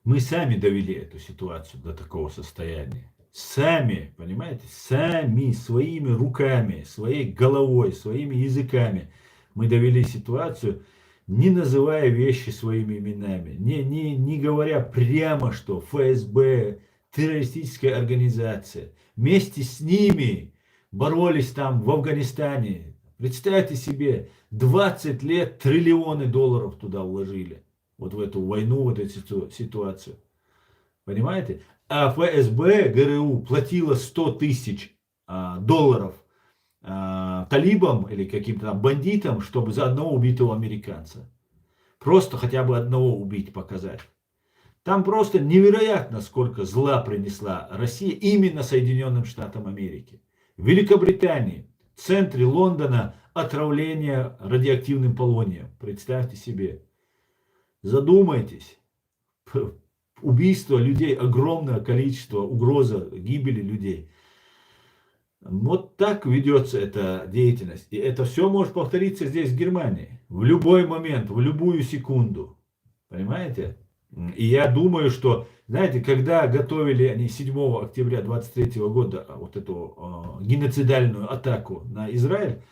мы сами довели эту ситуацию до такого состояния. Сами, понимаете, сами, своими руками, своей головой, своими языками мы довели ситуацию, не называя вещи своими именами, не говоря прямо, что ФСБ, террористическая организация, вместе с ними боролись там в Афганистане. Представьте себе, 20 лет триллионы долларов туда вложили. Вот в эту войну, вот эту ситуацию. Понимаете? А ФСБ, ГРУ платила 100 тысяч долларов талибам или каким-то там бандитам, чтобы за одного убитого американца. Просто хотя бы одного убить, показать. Там просто невероятно, сколько зла принесла Россия именно Соединенным Штатам Америки. В Великобритании, в центре Лондона, отравление радиоактивным полонием. Представьте себе. Задумайтесь. Убийство людей, огромное количество, угроза гибели людей. Вот так ведется эта деятельность. И это все может повториться здесь, в Германии. В любой момент, в любую секунду. Понимаете? И я думаю, что, знаете, когда готовили они 7 октября 23 года вот эту геноцидальную атаку на Израиль,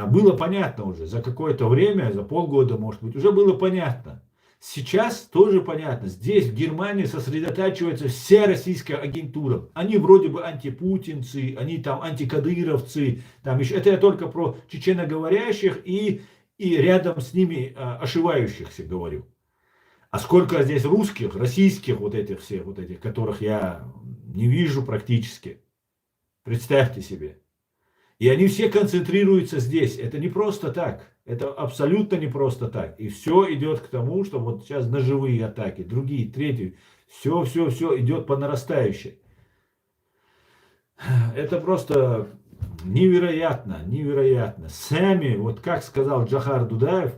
было понятно уже, за какое-то время, за полгода, может быть, уже было понятно. Сейчас тоже понятно, здесь в Германии сосредотачивается вся российская агентура. Они вроде бы антипутинцы, они там антикадыровцы, там еще, это я только про чеченоговорящих и рядом с ними ошивающихся говорю. А сколько здесь русских, российских вот этих всех, вот этих, которых я не вижу практически. Представьте себе. И они все концентрируются здесь. Это не просто так. Это абсолютно не просто так. И все идет к тому, что вот сейчас ножевые атаки, другие, третьи, все идет по нарастающей. Это просто невероятно, невероятно. Сами, вот как сказал Джохар Дудаев,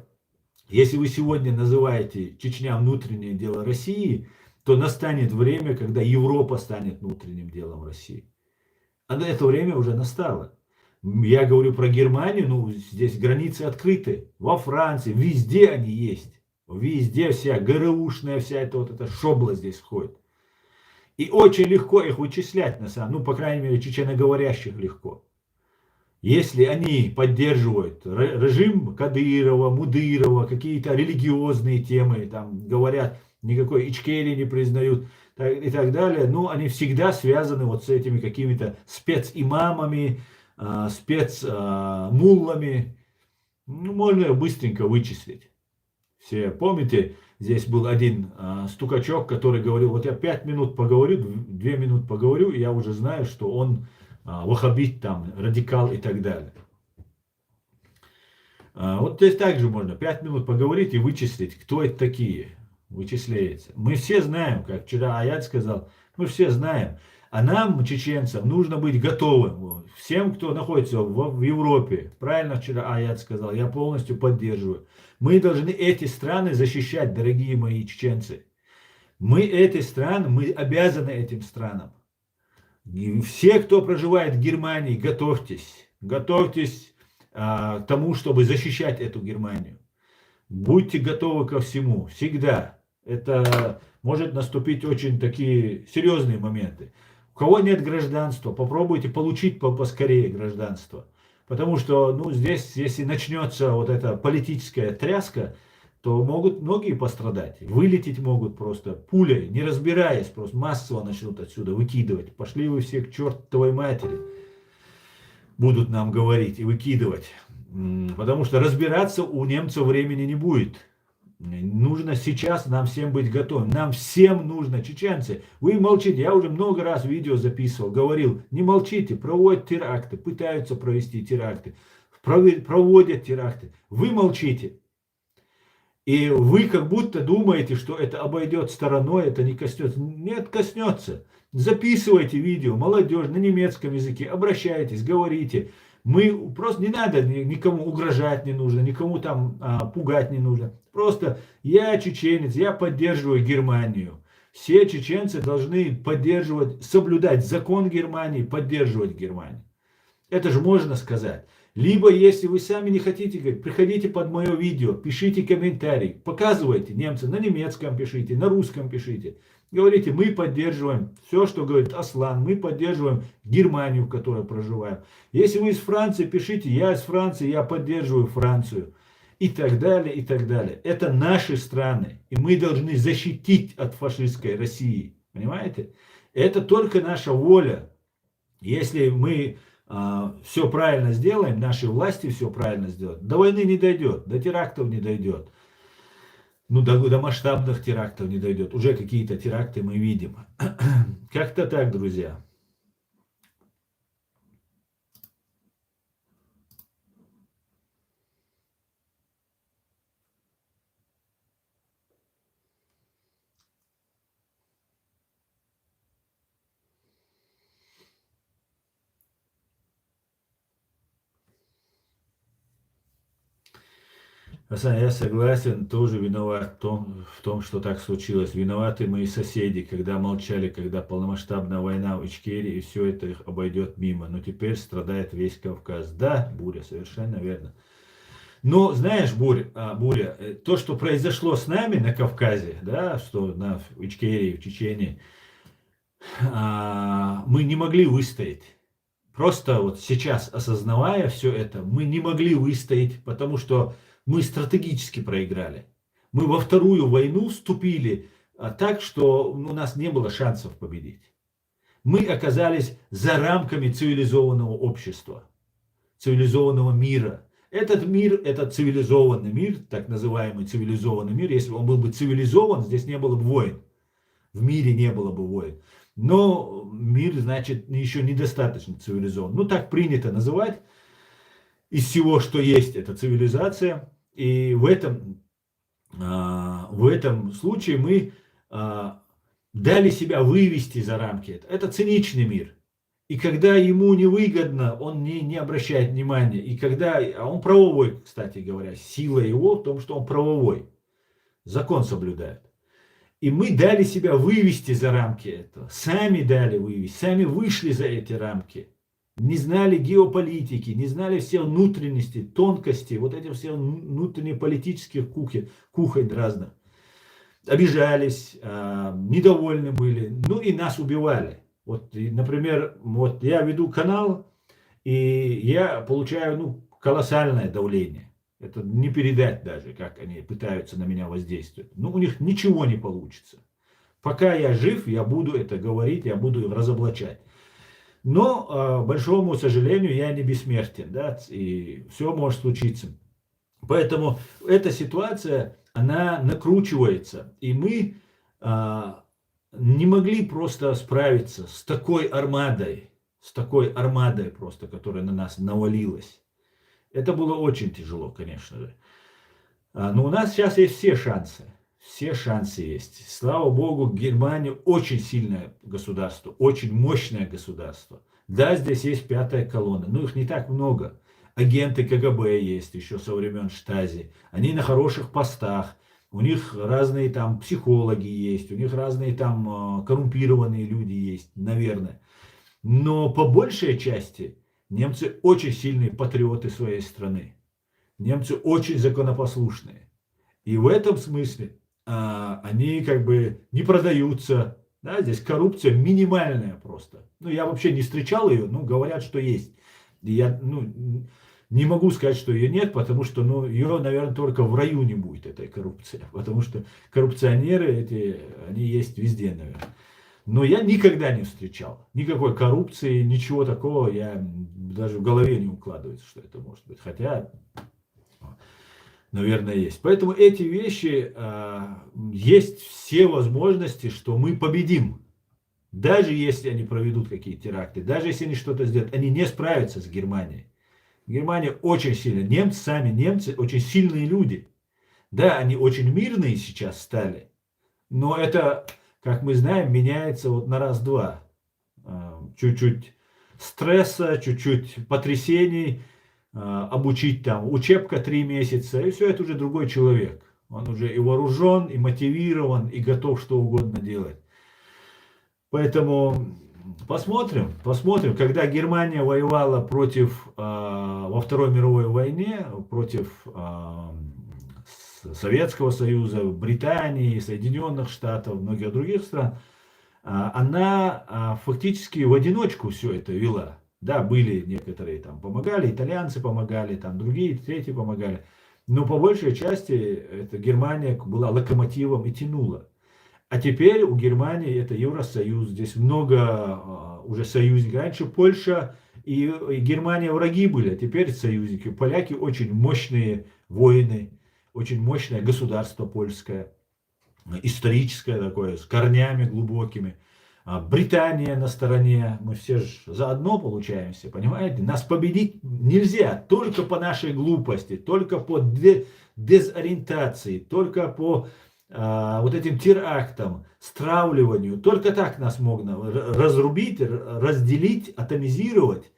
если вы сегодня называете Чечня внутреннее дело России, то настанет время, когда Европа станет внутренним делом России. А на это время уже настало. Я говорю про Германию, ну здесь границы открыты. Во Франции, везде они есть. Везде вся ГРУшная, вся эта шобла здесь входит. И очень легко их вычислять, на самом деле, ну по крайней мере чеченоговорящих легко. Если они поддерживают режим Кадырова, Мудырова, какие-то религиозные темы, там говорят, никакой Ичкерии не признают и так далее, ну они всегда связаны вот с этими какими-то специмамами, спецмуллами. Ну, можно быстренько вычислить. Все помните, здесь был один стукачок, который говорил, вот я 5 минут поговорю, 2 минуты поговорю, и я уже знаю, что он ваххабит, там, радикал и так далее. Вот здесь также можно 5 минут поговорить и вычислить, кто это такие. Вычисляется. Мы все знаем, как вчера Аят сказал, мы все знаем. А нам, чеченцам, нужно быть готовым. Всем, кто находится в Европе, правильно вчера Аят сказал, я полностью поддерживаю. Мы должны эти страны защищать, дорогие мои чеченцы. Мы эти страны, мы обязаны этим странам. И все, кто проживает в Германии, готовьтесь. Готовьтесь к тому, чтобы защищать эту Германию. Будьте готовы ко всему, всегда. Это может наступить очень такие серьезные моменты. У кого нет гражданства, попробуйте получить поскорее гражданство. Потому что здесь, если начнется вот эта политическая тряска, то могут многие пострадать. Вылететь могут просто пулей, не разбираясь, просто массово начнут отсюда выкидывать. Пошли вы все к чертовой матери, будут нам говорить и выкидывать. Потому что разбираться у немцев времени не будет. Нужно сейчас нам всем быть готовым. Нам всем нужно, чеченцы. Вы молчите. Я уже много раз видео записывал, говорил, не молчите, проводят теракты, пытаются провести теракты, проводят теракты. Вы молчите. И вы как будто думаете, что это обойдет стороной, это не коснется. Нет, коснется. Записывайте видео, молодежь, на немецком языке, обращайтесь, говорите. Мы просто не надо никому угрожать не нужно, никому там пугать не нужно. Просто я чеченец, я поддерживаю Германию. Все чеченцы должны поддерживать, соблюдать закон Германии, поддерживать Германию. Это же можно сказать. Либо, если вы сами не хотите говорить, приходите под мое видео, пишите комментарий, показывайте немцам, на немецком пишите, на русском пишите. Говорите, мы поддерживаем все, что говорит Аслан, мы поддерживаем Германию, в которой проживаем. Если вы из Франции, пишите, я из Франции, я поддерживаю Францию. И так далее, и так далее. Это наши страны, и мы должны защитить от фашистской России. Понимаете? Это только наша воля. Если мы все правильно сделаем, наши власти все правильно сделают, до войны не дойдет, до терактов не дойдет. До масштабных терактов не дойдет. Уже какие-то теракты мы видим. Как-то так, друзья. Хасан, я согласен, тоже виноват в том, что так случилось. Виноваты мои соседи, когда молчали, когда полномасштабная война в Ичкерии, и все это их обойдет мимо. Но теперь страдает весь Кавказ. Да, Буря, совершенно верно. Но знаешь, Буря, то, что произошло с нами на Кавказе, да, что в Ичкерии, в Чечении, мы не могли выстоять. Просто вот сейчас, осознавая все это, мы не могли выстоять, потому что мы стратегически проиграли. Мы во вторую войну вступили так, что у нас не было шансов победить. Мы оказались за рамками цивилизованного общества, цивилизованного мира. Этот мир, это цивилизованный мир, так называемый цивилизованный мир, если он был бы цивилизован, здесь не было бы войн. В мире не было бы войн. Но мир, значит, еще недостаточно цивилизован. Так принято называть. Из всего, что есть, это цивилизация. И в этом случае мы дали себя вывести за рамки. Это циничный мир. И когда ему невыгодно, он не обращает внимания. И когда, он правовой, кстати говоря, сила его в том, что он правовой. Закон соблюдает. И мы дали себя вывести за рамки этого. Сами дали вывести, сами вышли за эти рамки. Не знали геополитики, не знали все внутренности, тонкости, вот эти все внутренние политические кухонь разных. Обижались, недовольны были, и нас убивали. Например, я веду канал, и я получаю колоссальное давление. Это не передать даже, как они пытаются на меня воздействовать. У них ничего не получится. Пока я жив, я буду это говорить, я буду их разоблачать. Но, к большому сожалению, я не бессмертен, да, и все может случиться. Поэтому эта ситуация, она накручивается. И мы не могли просто справиться с такой армадой просто, которая на нас навалилась. Это было очень тяжело, конечно же. Но у нас сейчас есть все шансы. Все шансы есть. Слава богу, Германия очень сильное государство, очень мощное государство. Да, здесь есть пятая колонна, но их не так много. Агенты КГБ есть еще со времен Штази. Они на хороших постах. У них разные там психологи есть, у них разные там коррумпированные люди есть, наверное. Но по большей части немцы очень сильные патриоты своей страны. Немцы очень законопослушные. И в этом смысле они как бы не продаются. Да, здесь коррупция минимальная просто. Ну, я вообще не встречал ее, но говорят, что есть. И я не могу сказать, что ее нет, потому что ее, наверное, только в раю не будет, этой коррупции. Потому что коррупционеры эти, они есть везде, наверное. Но я никогда не встречал никакой коррупции, ничего такого, я даже в голове не укладывается, что это может быть. Хотя, наверное, есть. Поэтому эти вещи, есть все возможности, что мы победим. Даже если они проведут какие-то теракты, даже если они что-то сделают, они не справятся с Германией. Германия очень сильная. Немцы очень сильные люди. Да, они очень мирные сейчас стали, но это, как мы знаем, меняется вот на раз-два. Чуть-чуть стресса, чуть-чуть потрясений, обучить там учебка 3 месяца, и все, это уже другой человек. Он уже и вооружен, и мотивирован, и готов что угодно делать. Поэтому посмотрим. Когда Германия воевала во Второй мировой войне против Советского Союза, Британии, Соединенных Штатов, многих других стран, она фактически в одиночку все это вела. Да, были некоторые там помогали, итальянцы помогали, там другие, третьи помогали. Но по большей части эта Германия была локомотивом и тянула. А теперь у Германии это Евросоюз, здесь много уже союзников. Раньше Польша и Германия враги были, а теперь союзники. Поляки очень мощные воины, очень мощное государство польское, историческое такое, с корнями глубокими. Британия на стороне, мы все же заодно получаемся, понимаете? Нас победить нельзя только по нашей глупости, только по дезориентации, только по вот этим терактам, стравливанию. Только так нас можно разрубить, разделить, атомизировать,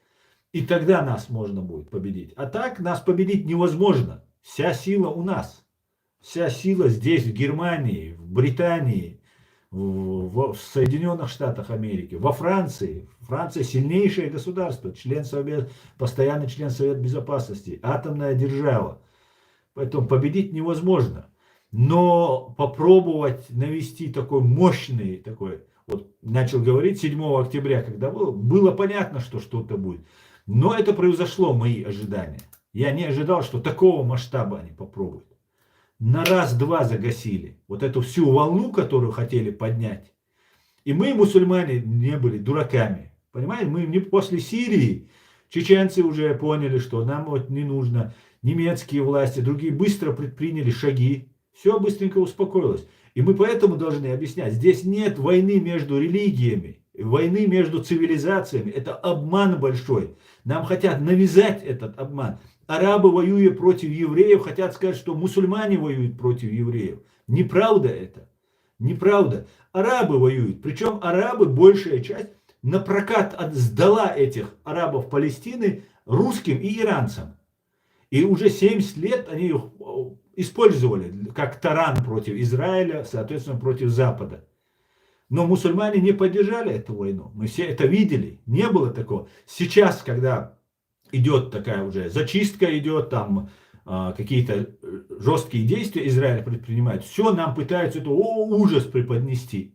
и тогда нас можно будет победить. А так нас победить невозможно. Вся сила у нас. Вся сила здесь, в Германии, в Британии, в Соединенных Штатах Америки, во Франции. Франция сильнейшее государство, постоянный член Совета Безопасности, атомная держава. Поэтому победить невозможно. Но попробовать навести такой мощный, вот начал говорить 7 октября, когда было понятно, что что-то будет. Но это превзошло мои ожидания. Я не ожидал, что такого масштаба они попробуют. На раз-два загасили вот эту всю волну, которую хотели поднять. И мы, мусульмане, не были дураками. Понимаете, мы не после Сирии, чеченцы уже поняли, что нам вот не нужно. Немецкие власти, другие быстро предприняли шаги. Все быстренько успокоилось. И мы поэтому должны объяснять, здесь нет войны между религиями, войны между цивилизациями. Это обман большой. Нам хотят навязать этот обман. Арабы, воюя против евреев, хотят сказать, что мусульмане воюют против евреев. Неправда это. Неправда. Арабы воюют. Причем арабы, большая часть, на прокат сдала этих арабов Палестины русским и иранцам. И уже 70 лет они их использовали как таран против Израиля, соответственно, против Запада. Но мусульмане не поддержали эту войну. Мы все это видели. Не было такого. Сейчас, когда идет такая уже зачистка, идет там какие-то жесткие действия Израиль предпринимает, все нам пытаются это ужас преподнести.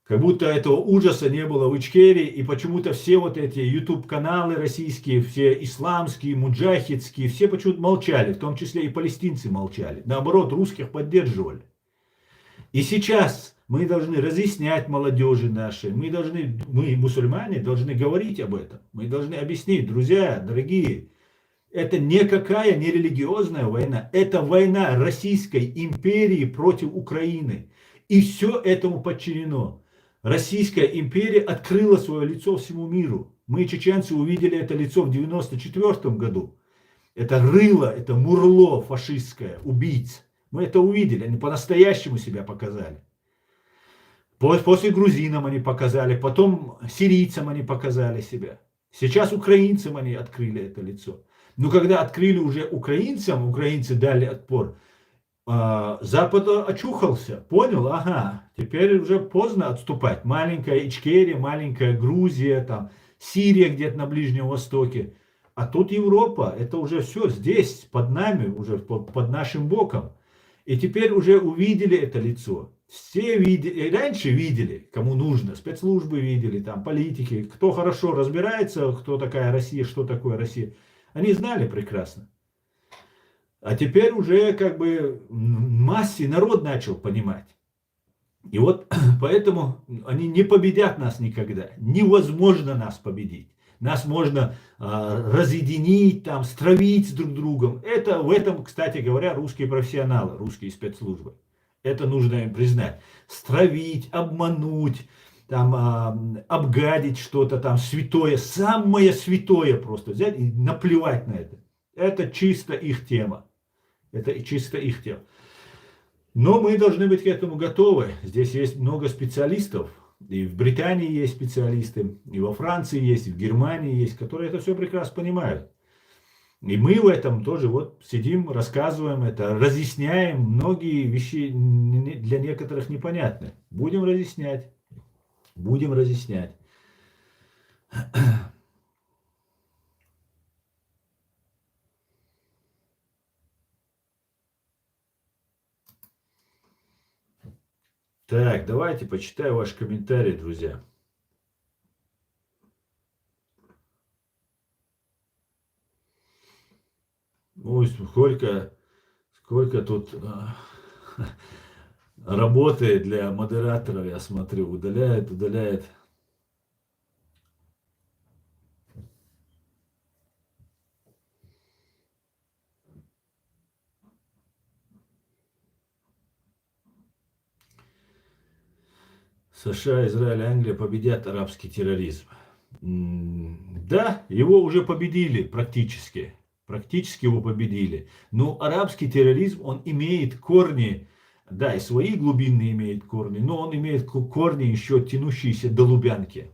Как будто этого ужаса не было в Ичкерии, и почему-то все вот эти YouTube-каналы российские, все исламские, муджахидские, все почему-то молчали, в том числе и палестинцы молчали. Наоборот, русских поддерживали. И сейчас мы должны разъяснять молодежи нашей, мы, мусульмане, должны говорить об этом. Мы должны объяснить, друзья, дорогие, Это никакая не религиозная война, это война Российской империи против Украины. И все этому подчинено. Российская империя открыла свое лицо всему миру. Мы, чеченцы, увидели это лицо в 1994 году. Это рыло, это мурло фашистское, убийц. Мы это увидели, они по-настоящему себя показали. После грузинам они показали, потом сирийцам они показали себя. Сейчас украинцам они открыли это лицо. Но когда открыли уже украинцам, украинцы дали отпор, Запад очухался, понял, ага, теперь уже поздно отступать. Маленькая Ичкерия, маленькая Грузия, там, Сирия где-то на Ближнем Востоке. А тут Европа, это уже все здесь, под нами, уже под нашим боком. И теперь уже увидели это лицо. Все видели, раньше видели, кому нужно, спецслужбы видели, там, политики, кто хорошо разбирается, кто такая Россия, что такое Россия. Они знали прекрасно. А теперь уже как бы массе народ начал понимать. И вот поэтому они не победят нас никогда. Невозможно нас победить. Нас можно разъединить, там, стравить друг другом. Это в этом, кстати говоря, русские профессионалы, русские спецслужбы. Это нужно им признать. Стравить, обмануть, там, обгадить что-то там святое, самое святое просто взять и наплевать на это. Это чисто их тема. Это чисто их тема. Но мы должны быть к этому готовы. Здесь есть много специалистов. И в Британии есть специалисты, и во Франции есть, и в Германии есть, которые это все прекрасно понимают. И мы в этом тоже вот сидим, рассказываем это, разъясняем. Многие вещи для некоторых непонятны. Будем разъяснять. Будем разъяснять. Так, давайте почитаю ваши комментарии, друзья. Ой, сколько тут работы для модераторов, я смотрю, удаляет. США, Израиль, Англия победят арабский терроризм. Да, его уже победили практически. Практически его победили. Но арабский терроризм, он имеет корни, да, и свои глубинные имеет корни, но он имеет корни еще тянущиеся до Лубянки.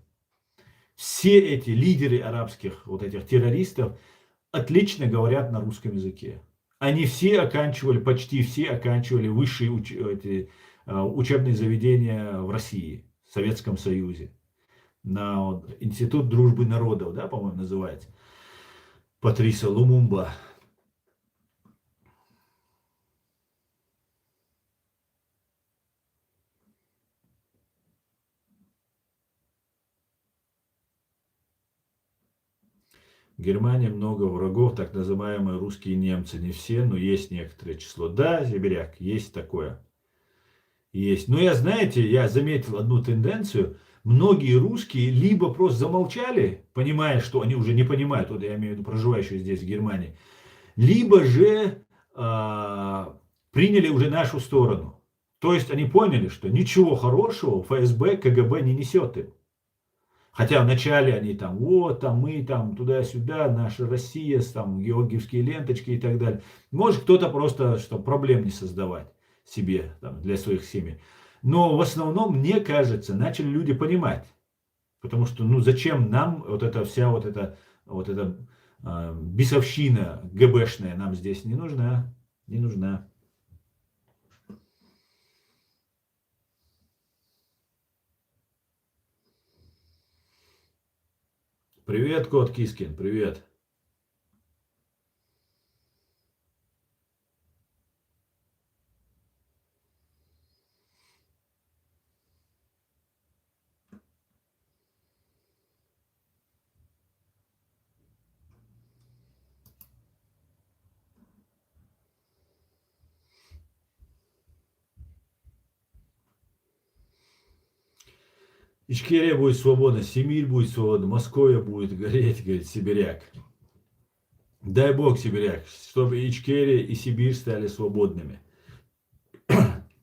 Все эти лидеры арабских вот этих террористов отлично говорят на русском языке. Они все оканчивали, почти все оканчивали высшие учебные заведения в России, в Советском Союзе. На Институт дружбы народов, да, по-моему, называется. Патриса Лумумба. В Германии много врагов, так называемые русские немцы. Не все, но есть некоторое число. Да, Сибиряк, есть такое. Есть. Но я заметил одну тенденцию. Многие русские либо просто замолчали, понимая, что они уже не понимают, вот я имею в виду проживающие здесь в Германии, либо же приняли уже нашу сторону. То есть они поняли, что ничего хорошего ФСБ, КГБ не несет им. Хотя вначале они там, вот, там мы, там, туда-сюда, наша Россия, там, георгиевские ленточки и так далее. Может, кто-то просто, чтобы проблем не создавать себе, там, для своих семей. Но в основном, мне кажется, начали люди понимать. Потому что, ну, зачем нам вот эта вся вот эта бесовщина ГБшная нам здесь не нужна. Не нужна. Привет, кот Кискин, привет. Ичкерия будет свободна, Сибирь будет свободна, Московия будет гореть, говорит Сибиряк. Дай Бог, сибиряк, чтобы Ичкерия и Сибирь стали свободными.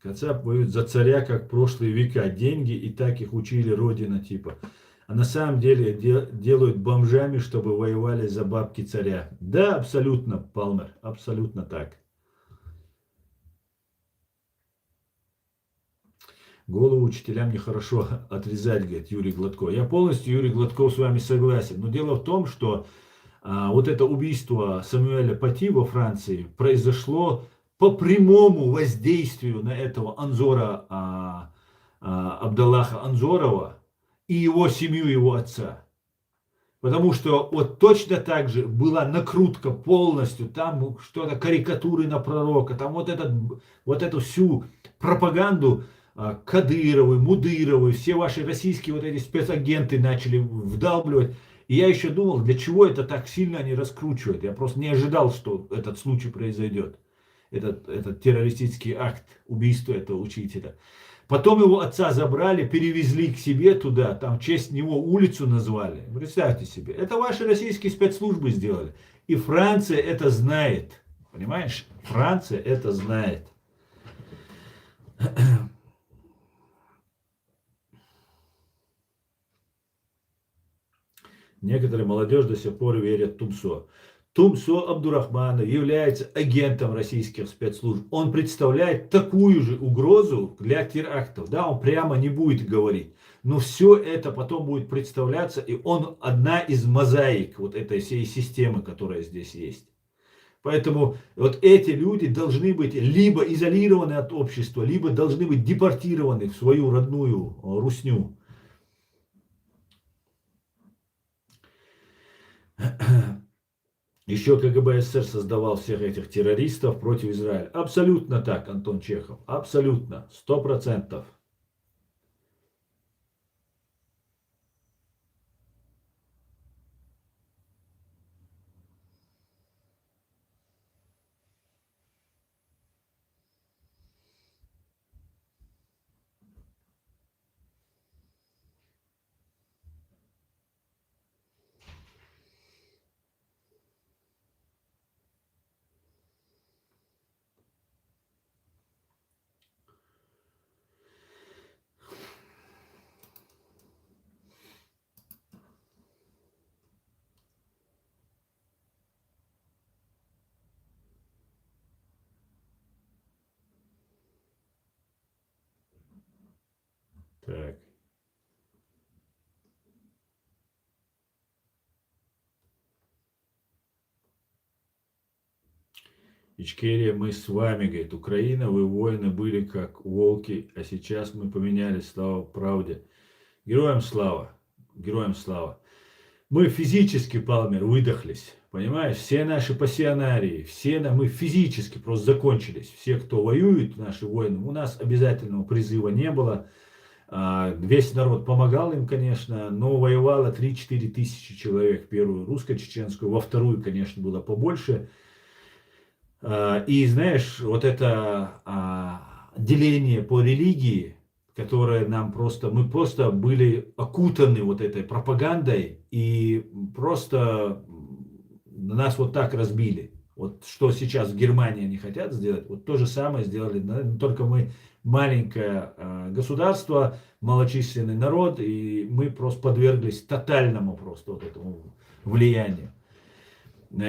Кацап воюет за царя, как в прошлые века. Деньги и так их учили родина типа. А на самом деле делают бомжами, чтобы воевали за бабки царя. Да, абсолютно, Палмер, абсолютно так. Голову учителям нехорошо отрезать, говорит Юрий Гладков. Я полностью, Юрий Гладков, с вами согласен. Но дело в том, что вот это убийство Самуэля Пати во Франции произошло по прямому воздействию на этого Анзора, Абдаллаха Анзорова и его семью, его отца. Потому что вот точно так же была накрутка полностью, там что-то карикатуры на пророка, там вот эту всю пропаганду Кадыровы, Мудыровы, все ваши российские вот эти спецагенты начали вдалбливать. И я еще думал, для чего это так сильно они раскручивают. Я просто не ожидал, что этот случай произойдет. Этот террористический акт убийства этого учителя. Потом его отца забрали, перевезли к себе туда, там в честь него улицу назвали. Представьте себе, это ваши российские спецслужбы сделали. И Франция это знает. Понимаешь? Франция это знает. Некоторые молодежь до сих пор верят в Тумсо. Тумсо Абдурахманов является агентом российских спецслужб. Он представляет такую же угрозу для терактов. Да, он прямо не будет говорить. Но все это потом будет представляться, и он одна из мозаик вот этой всей системы, которая здесь есть. Поэтому вот эти люди должны быть либо изолированы от общества, либо должны быть депортированы в свою родную русню. Еще КГБ СССР создавал всех этих террористов против Израиля. Абсолютно так, Антон Чехов. Абсолютно. 100%. Так. Ичкерия, мы с вами, говорит, Украина, вы воины были как волки, а сейчас мы поменялись, слава правде. Героям слава, героям слава. Мы физически, Палмер, выдохлись, понимаешь? Все наши пассионарии, мы физически просто закончились. Все, кто воюет, наши воины, у нас обязательного призыва не было. Весь народ помогал им, конечно, но воевало 3-4 тысячи человек. Первую русско-чеченскую, во вторую, конечно, было побольше. И знаешь, вот это деление по религии, которое мы просто были окутаны вот этой пропагандой и просто нас вот так разбили. Вот что сейчас в Германии они хотят сделать, вот то же самое сделали, только мы маленькое государство, малочисленный народ, и мы просто подверглись тотальному просто вот этому влиянию.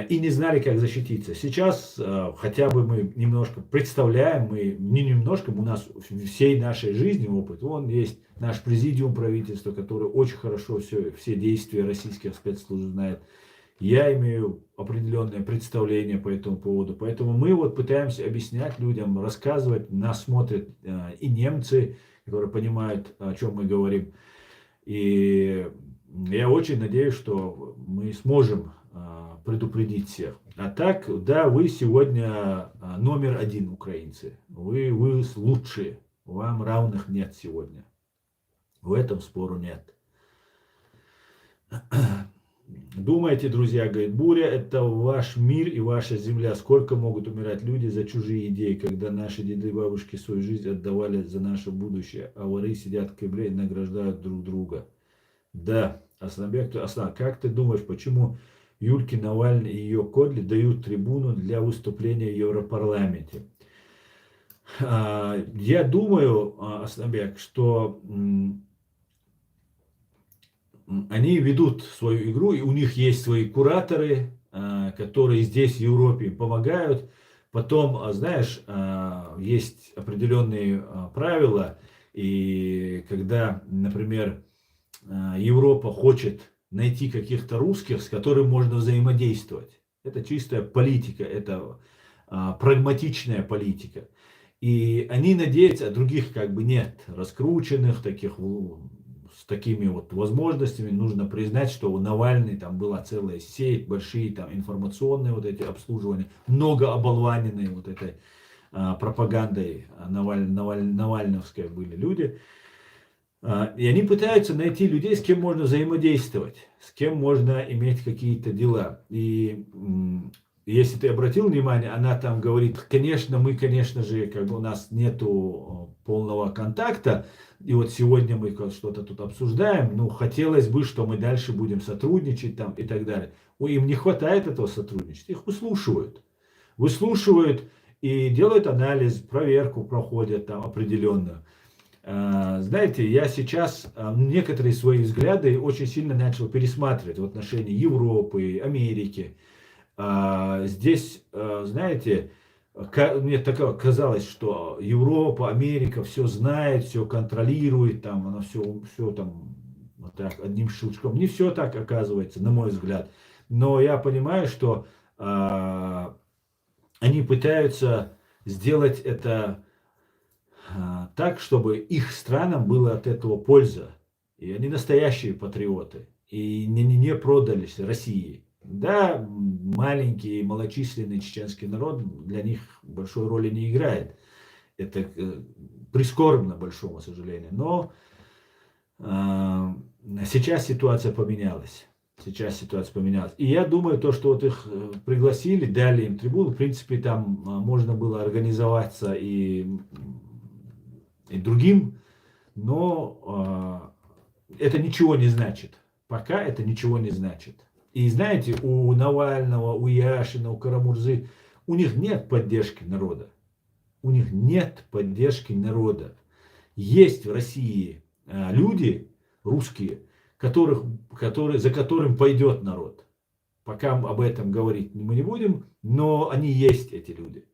И не знали, как защититься. Сейчас хотя бы мы немножко представляем, не немножко, у нас всей нашей жизни опыт. Вон есть наш президиум правительства, который очень хорошо все действия российских спецслужб знает. Я имею определенное представление по этому поводу. Поэтому мы вот пытаемся объяснять людям, рассказывать. Нас смотрят и немцы, которые понимают, о чем мы говорим. И я очень надеюсь, что мы сможем предупредить всех. А так, да, вы сегодня номер один, украинцы. Вы лучшие. Вам равных нет сегодня. В этом спору нет. Думайте, друзья, говорит, буря это ваш мир и ваша земля. Сколько могут умирать люди за чужие идеи, когда наши деды и бабушки свою жизнь отдавали за наше будущее, а воры сидят в Кремле и награждают друг друга. Да, Асланбек, Аслан, как ты думаешь, почему Юльке Навальной и ее Кодле дают трибуну для выступления в Европарламенте. Я думаю, Аснабек, что они ведут свою игру, и у них есть свои кураторы, которые здесь, в Европе, помогают. Потом, знаешь, есть определенные правила, и когда, например, Европа хочет найти каких-то русских, с которыми можно взаимодействовать. Это чистая политика, это прагматичная политика. И они надеются, а других как бы нет, раскрученных, таких с такими вот возможностями. Нужно признать, что у Навальной там была целая сеть, большие там информационные вот эти обслуживания, много оболваненные вот этой пропагандой навальновской были люди. И они пытаются найти людей, с кем можно взаимодействовать, с кем можно иметь какие-то дела. И если ты обратил внимание, она там говорит, конечно, мы, конечно же, как бы у нас нету полного контакта, и вот сегодня мы что-то тут обсуждаем, ну, хотелось бы, что мы дальше будем сотрудничать там и так далее. Им не хватает этого сотрудничества, их выслушивают и делают анализ, проверку проходят там определенную. Знаете, я сейчас некоторые свои взгляды очень сильно начал пересматривать в отношении Европы, Америки. Здесь, знаете, мне так казалось, что Европа, Америка все знает, все контролирует, там, она все там вот так, одним щелчком. Не все так оказывается, на мой взгляд. Но я понимаю, что они пытаются сделать это так, чтобы их странам было от этого польза. И они настоящие патриоты. И не продались России. Да, маленький, малочисленный чеченский народ для них большой роли не играет. Это прискорбно, большому сожалению. Но сейчас ситуация поменялась. Сейчас ситуация поменялась. И я думаю, то, что вот их пригласили, дали им трибуну, в принципе, там можно было организоваться и другим, но это ничего не значит. Пока это ничего не значит. И знаете, у Навального, у Яшина, у Карамурзы, у них нет поддержки народа. У них нет поддержки народа. Есть в России люди, русские, за которым пойдет народ. Пока об этом говорить мы не будем, но они есть, эти люди.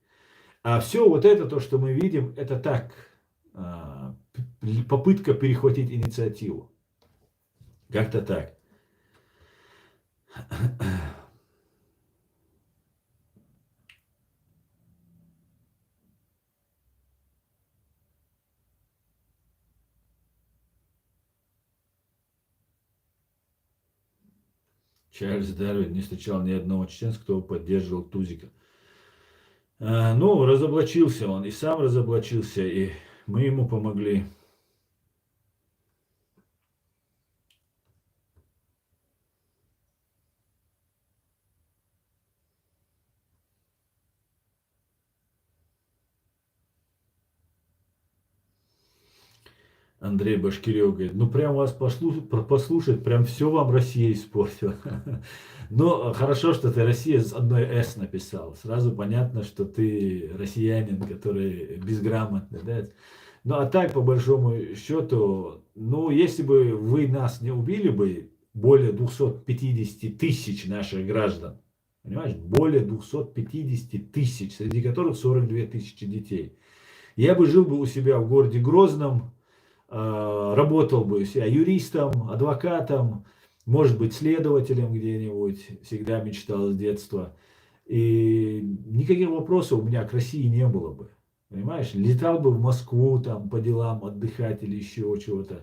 А все вот это, то, что мы видим, это так, попытка перехватить инициативу. Как-то так. Чарльз Дарвин не встречал ни одного чеченца, кто поддерживал Тузика. Ну, разоблачился он, и сам разоблачился, и мы ему помогли. Андрей Башкирев говорит, ну прям вас послушать, прям все вам Россия испортила. Но хорошо, что ты Россия с одной «С» написал. Сразу понятно, что ты россиянин, который безграмотный. Да? Ну а так, по большому счету, ну если бы вы нас не убили бы, более 250 тысяч наших граждан, понимаешь, более 250 тысяч, среди которых 42 тысячи детей. Я бы жил бы у себя в городе Грозном, работал бы себя юристом, адвокатом, может быть, следователем где-нибудь, всегда мечтал с детства. И никаких вопросов у меня к России не было бы. Понимаешь, летал бы в Москву там по делам отдыхать или еще чего-то.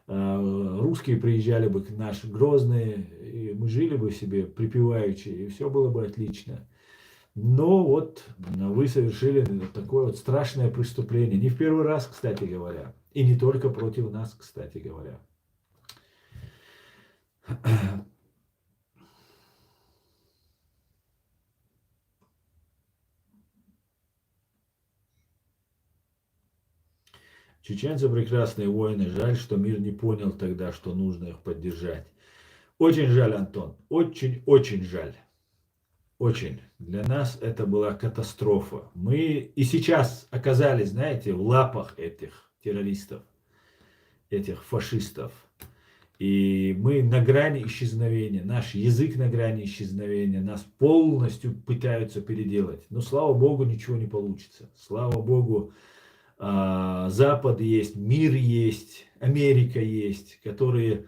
Русские приезжали бы к нашим Грозные, и мы жили бы себе припеваючи, и все было бы отлично. Но вот вы совершили такое вот страшное преступление. Не в первый раз, кстати говоря. И не только против нас, кстати говоря. Чеченцы прекрасные воины. Жаль, что мир не понял тогда, что нужно их поддержать. Очень жаль, Антон, очень-очень жаль. Очень. Для нас это была катастрофа. Мы и сейчас оказались, знаете, в лапах этих террористов, этих фашистов. И мы на грани исчезновения, наш язык на грани исчезновения, нас полностью пытаются переделать. Но слава Богу, ничего не получится. Слава Богу, Запад есть, мир есть, Америка есть, которые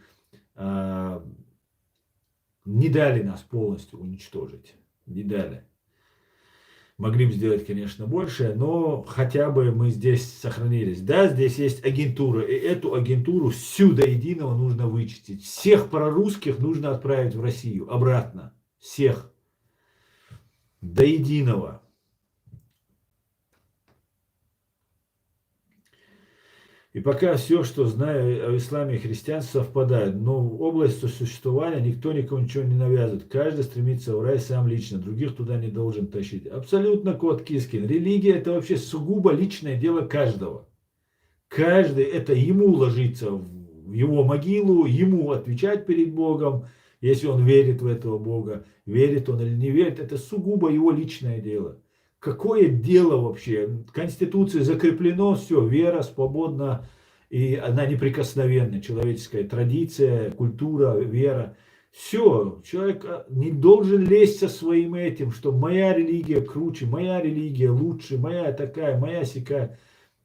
не дали нас полностью уничтожить. Не дали. Могли бы сделать, конечно, больше, но хотя бы мы здесь сохранились. Да, здесь есть агентура, и эту агентуру всю до единого нужно вычистить. Всех прорусских нужно отправить в Россию, обратно. Всех. До единого. И пока все, что знаю о исламе и христианстве, совпадает. Но в области существования никто никому ничего не навязывает. Каждый стремится в рай сам лично, других туда не должен тащить. Абсолютно кот Кискин. Религия это вообще сугубо личное дело каждого. Каждый это ему ложиться в его могилу, ему отвечать перед Богом, если он верит в этого Бога. Верит он или не верит, это сугубо его личное дело. Какое дело вообще? В Конституции закреплено все, вера свободна, и она неприкосновенна. Человеческая традиция, культура, вера. Все, человек не должен лезть со своим этим, что моя религия круче, моя религия лучше, моя такая, моя сякая.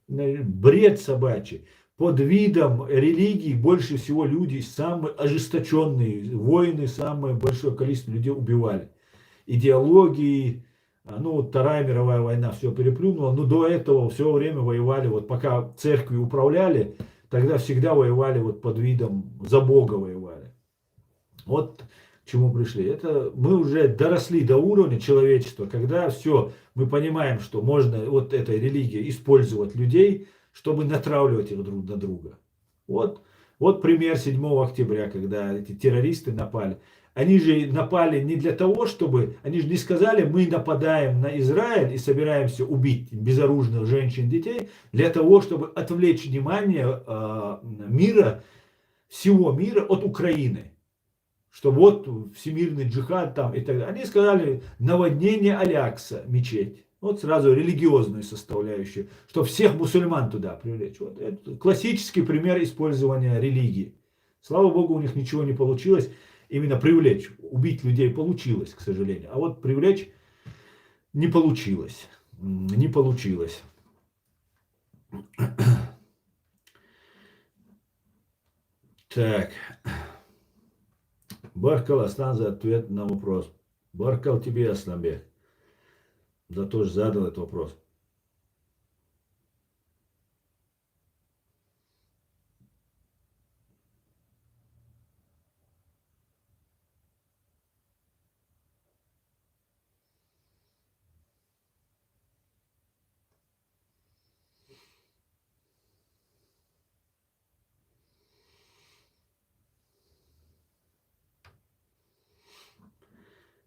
Бред собачий. Под видом религии больше всего люди, самые ожесточенные воины, самое большое количество людей убивали. Идеологии, ну, Вторая мировая война все переплюнула, но до этого все время воевали, вот пока церкви управляли, тогда всегда воевали вот под видом, за Бога воевали. Вот к чему пришли. Это мы уже доросли до уровня человечества, когда все, мы понимаем, что можно вот этой религией использовать людей, чтобы натравливать их друг на друга. Вот пример 7 октября, когда эти террористы напали. Они же напали не для того, чтобы... Они же не сказали, мы нападаем на Израиль и собираемся убить безоружных женщин, детей, для того, чтобы отвлечь внимание мира, всего мира от Украины, что вот всемирный джихад там и так далее. Они сказали наводнение Алякса, мечеть. Вот сразу религиозную составляющую, что всех мусульман туда привлечь. Вот это классический пример использования религии. Слава Богу, у них ничего не получилось. Именно привлечь, убить людей получилось, к сожалению. А вот привлечь не получилось. Не получилось. Так. Баркал Астан за ответ на вопрос. Баркал тебе, Асланбек, за то, что задал этот вопрос.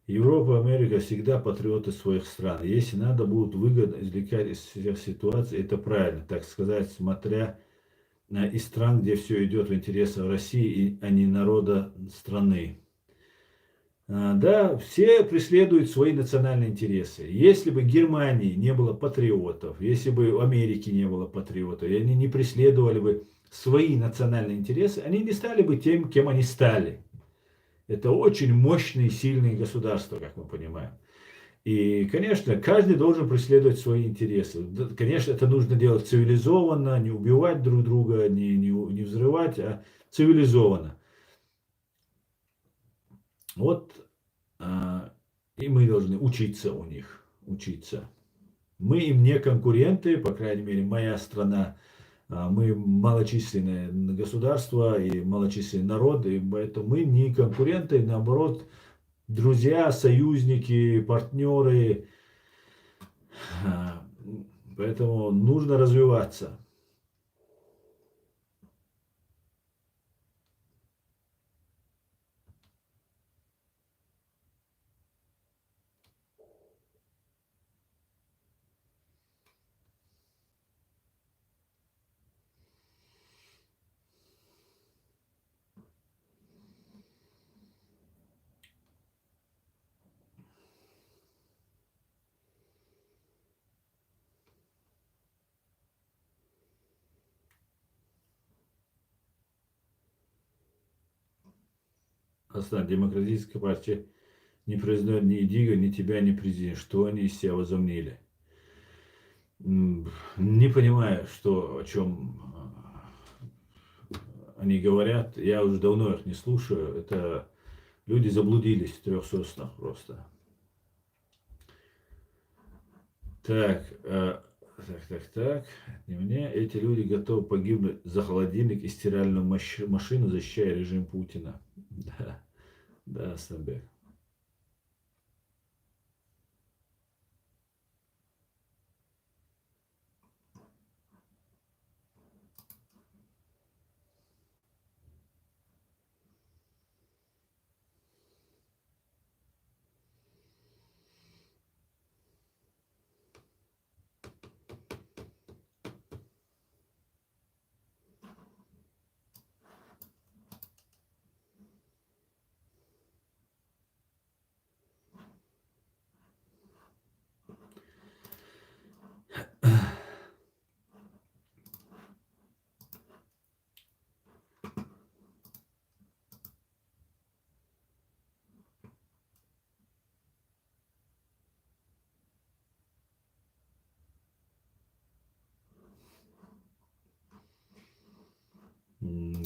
Европа, Америка всегда патриоты своих стран. Если надо будут выгодно извлекать из всех ситуаций, это правильно, так сказать, смотря из стран, где все идет в интересах России, а не народа страны. Да, все преследуют свои национальные интересы. Если бы Германии не было патриотов, если бы у Америки не было патриотов, и они не преследовали бы свои национальные интересы, они не стали бы тем, кем они стали. Это очень мощные, сильные государства, как мы понимаем. И, конечно, каждый должен преследовать свои интересы. Конечно, это нужно делать цивилизованно, не убивать друг друга, не взрывать, а цивилизованно. Вот и мы должны учиться у них, учиться. Мы им не конкуренты, по крайней мере, моя страна. Мы малочисленное государство и малочисленный народ, и поэтому мы не конкуренты, наоборот, друзья, союзники, партнеры. Поэтому нужно развиваться. Астан, демократическая партия не признает ни Идига, ни тебя, ни президента. Что они из себя возомнили? Не понимаю, что, о чем они говорят. Я уже давно их не слушаю. Это люди заблудились в трех соснах просто. Так, так. Не мне. Эти люди готовы погибнуть за холодильник и стиральную машину, защищая режим Путина. Да, Самбек.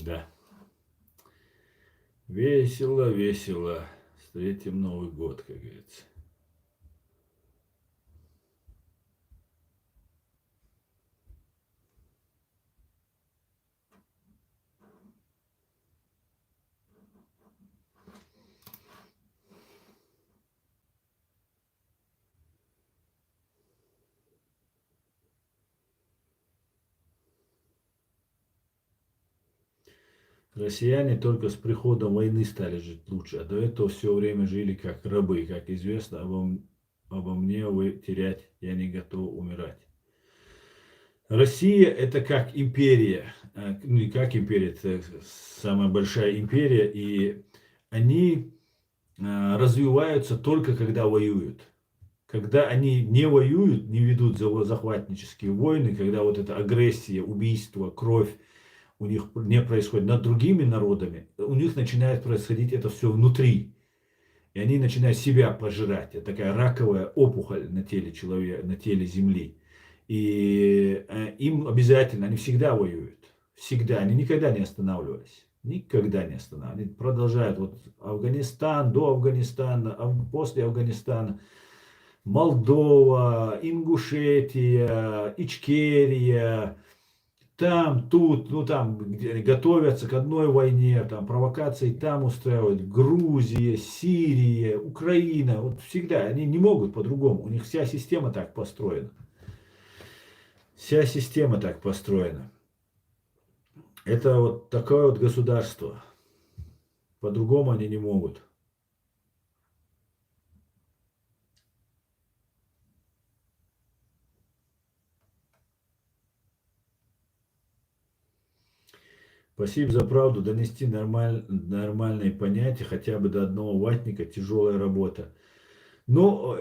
Да. Весело, весело. Встретим Новый год, как говорится. Россияне только с приходом войны стали жить лучше, а до этого все время жили как рабы. Как известно, обо мне вы терять, я не готов умирать. Россия это как империя, ну и как империя, это самая большая империя, и они развиваются только когда воюют. Когда они не воюют, не ведут захватнические войны, когда вот эта агрессия, убийство, кровь у них не происходит над другими народами, у них начинает происходить это все внутри. И они начинают себя пожирать. Это такая раковая опухоль на теле человека, на теле земли. И им обязательно, они всегда воюют. Всегда. Они никогда не останавливались. Никогда не останавливались. Они продолжают. Вот Афганистан, до Афганистана, после Афганистана. Молдова, Ингушетия, Ичкерия, там, тут, ну там готовятся к одной войне, там провокации там устраивают, Грузия, Сирия, Украина, вот всегда, они не могут по-другому, у них вся система так построена. Вся система так построена. Это вот такое вот государство. По-другому они не могут. Спасибо за правду. Донести нормальные понятия хотя бы до одного ватника. Тяжелая работа. Ну,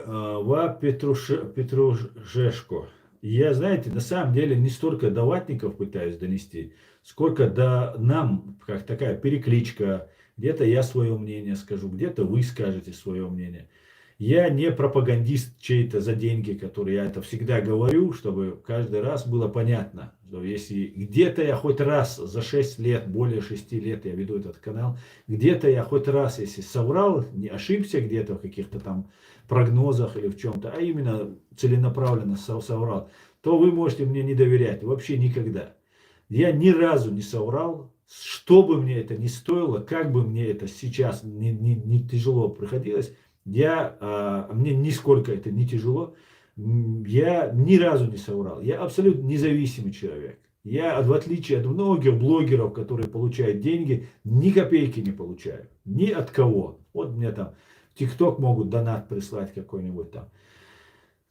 Петрушешко. Я, знаете, на самом деле не столько до ватников пытаюсь донести, сколько до нам, как такая перекличка. Где-то я свое мнение скажу, где-то вы скажете свое мнение. Я не пропагандист чей-то за деньги, который я это всегда говорю, чтобы каждый раз было понятно, что если где-то я хоть раз за 6 лет, более 6 лет я веду этот канал, где-то я хоть раз, если соврал, не ошибся где-то в каких-то там прогнозах или в чем-то, а именно целенаправленно соврал, то вы можете мне не доверять вообще никогда. Я ни разу не соврал, что бы мне это ни стоило, как бы мне это сейчас не тяжело приходилось, мне нисколько это не тяжело, я ни разу не соврал. Я абсолютно независимый человек. Я, в отличие от многих блогеров, которые получают деньги, ни копейки не получаю. Ни от кого. Вот мне там в ТикТок могут донат прислать какой-нибудь там.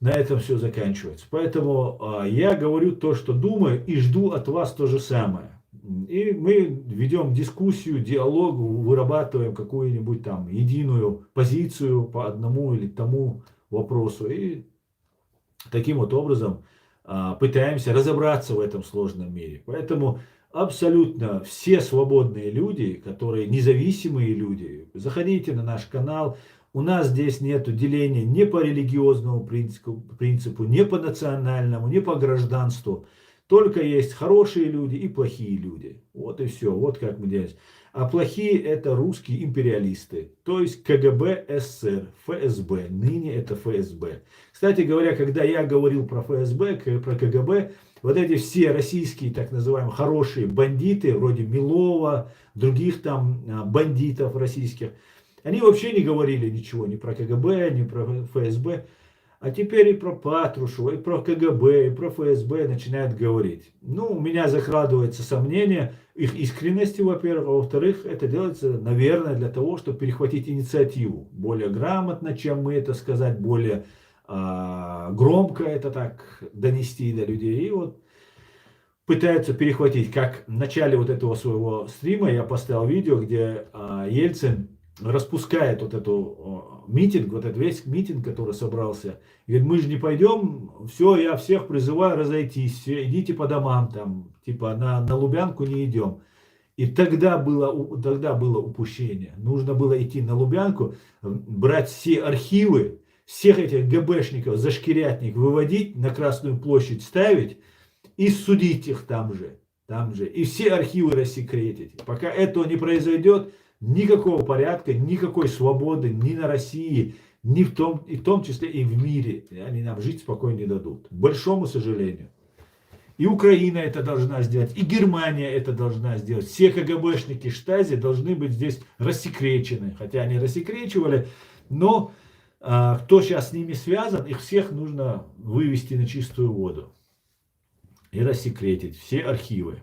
На этом все заканчивается. Поэтому я говорю то, что думаю, и жду от вас то же самое. И мы ведем дискуссию, диалог, вырабатываем какую-нибудь там единую позицию по одному или тому вопросу. И таким вот образом пытаемся разобраться в этом сложном мире. Поэтому абсолютно все свободные люди, которые независимые люди, заходите на наш канал. У нас здесь нет деления ни по религиозному принципу, ни по национальному, ни по гражданству. Только есть хорошие люди и плохие люди. Вот и все. Вот как мы делаем. А плохие это русские империалисты. То есть КГБ СССР, ФСБ. Ныне это ФСБ. Кстати говоря, когда я говорил про ФСБ, про КГБ, вот эти все российские так называемые хорошие бандиты, вроде Милова, других там бандитов российских, они вообще не говорили ничего ни про КГБ, ни про ФСБ. А теперь и про Патрушева, и про КГБ, и про ФСБ начинают говорить. Ну, у меня закрадывается сомнение их искренности, во-первых, а во-вторых, это делается, наверное, для того, чтобы перехватить инициативу. Более грамотно, чем мы это сказать, более громко это так донести до людей. И вот пытаются перехватить. Как в начале вот этого своего стрима я поставил видео, где Ельцин распускает вот эту митинг, вот этот весь митинг, который собрался. Говорит, мы же не пойдем, все, я всех призываю разойтись, все, идите по домам, там, типа на Лубянку не идем. И тогда было упущение. Нужно было идти на Лубянку, брать все архивы, всех этих ГБшников, зашкирятник выводить, на Красную площадь ставить и судить их там же. И все архивы рассекретить. Пока этого не произойдет, никакого порядка, никакой свободы ни на России, ни в том числе и в мире. Они нам жить спокойно не дадут. К большому сожалению. И Украина это должна сделать, и Германия это должна сделать. Все КГБшники Штази должны быть здесь рассекречены. Хотя они рассекречивали, но кто сейчас с ними связан, их всех нужно вывести на чистую воду. И рассекретить все архивы.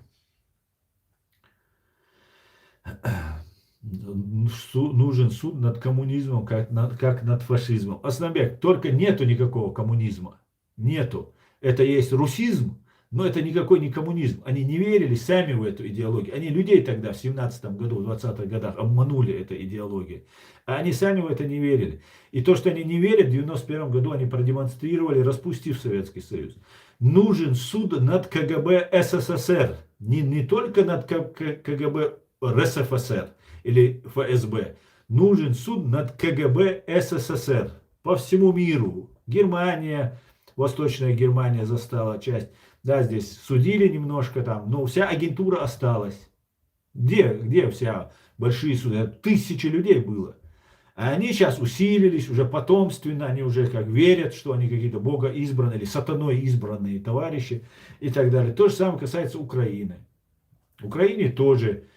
Нужен суд над коммунизмом, как над фашизмом. Асланбек, только нету никакого коммунизма. Нету. Это есть русизм, но это никакой не коммунизм. Они не верили сами в эту идеологию. Они людей тогда в 17 году, в 20-х годах обманули этой идеологией. А они сами в это не верили. И то, что они не верят, в 91 году они продемонстрировали, распустив Советский Союз. Нужен суд над КГБ СССР. Не только над КГБ РСФСР или ФСБ. Нужен суд над КГБ СССР по всему миру. Германия, Восточная Германия застала часть. Да, здесь судили немножко там, но вся агентура осталась. Где вся большие суды? Тысячи людей было. А они сейчас усилились, уже потомственно, они уже как верят, что они какие-то бога избранные или сатаной избранные товарищи и так далее. То же самое касается Украины. Украине тоже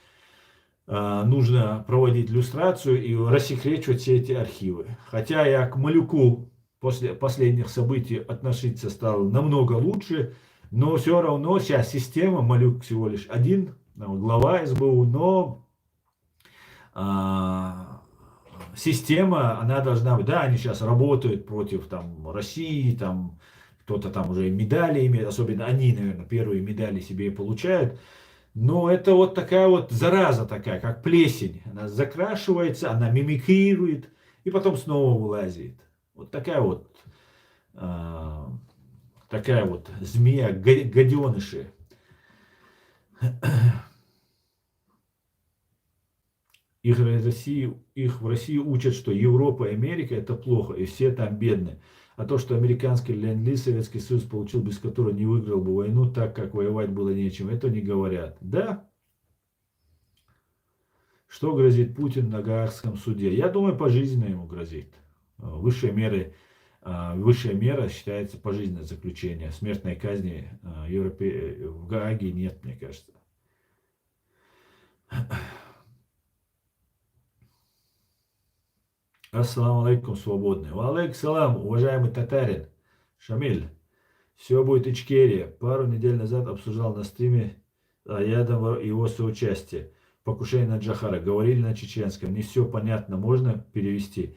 нужно проводить люстрацию и рассекречивать все эти архивы. Хотя я к Малюку после последних событий относиться стал намного лучше, но все равно сейчас система, Малюк всего лишь один, глава СБУ, но система, она должна быть, да, они сейчас работают против там России, там кто-то там уже медали имеет, особенно они, наверное, первые медали себе и получают. Но это вот такая вот зараза такая, как плесень. Она закрашивается, она мимикрирует и потом снова вылазит. Вот такая вот змея, гаденыши. Их в России учат, что Европа и Америка это плохо, и все там бедны. А то, что американский ленд-лиз Советский Союз получил, без которого не выиграл бы войну, так как воевать было нечем, это не говорят. Да? Что грозит Путин на Гаагском суде? Я думаю, пожизненно ему грозит. Высшая мера считается пожизненное заключение. Смертной казни в Гааге нет, мне кажется. Ассаламу алейкум, свободный. Ва алейкум салам, уважаемый татарин. Шамиль, все будет Ичкерия. Пару недель назад обсуждал на стриме Аядова его соучастие. Покушение на Джохара. Говорили на чеченском. Не все понятно, можно перевести.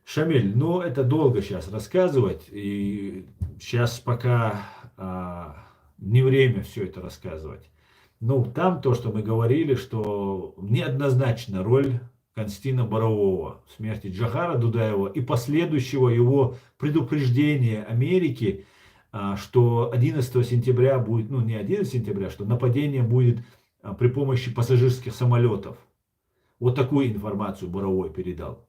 Шамиль, ну это долго сейчас рассказывать. И сейчас пока не время все это рассказывать. Ну там то, что мы говорили, что неоднозначна роль Константина Борового в смерти Джохара Дудаева и последующего его предупреждения Америки что 11 сентября будет, ну не 11 сентября, что нападение будет при помощи пассажирских самолетов. Вот такую информацию Боровой передал.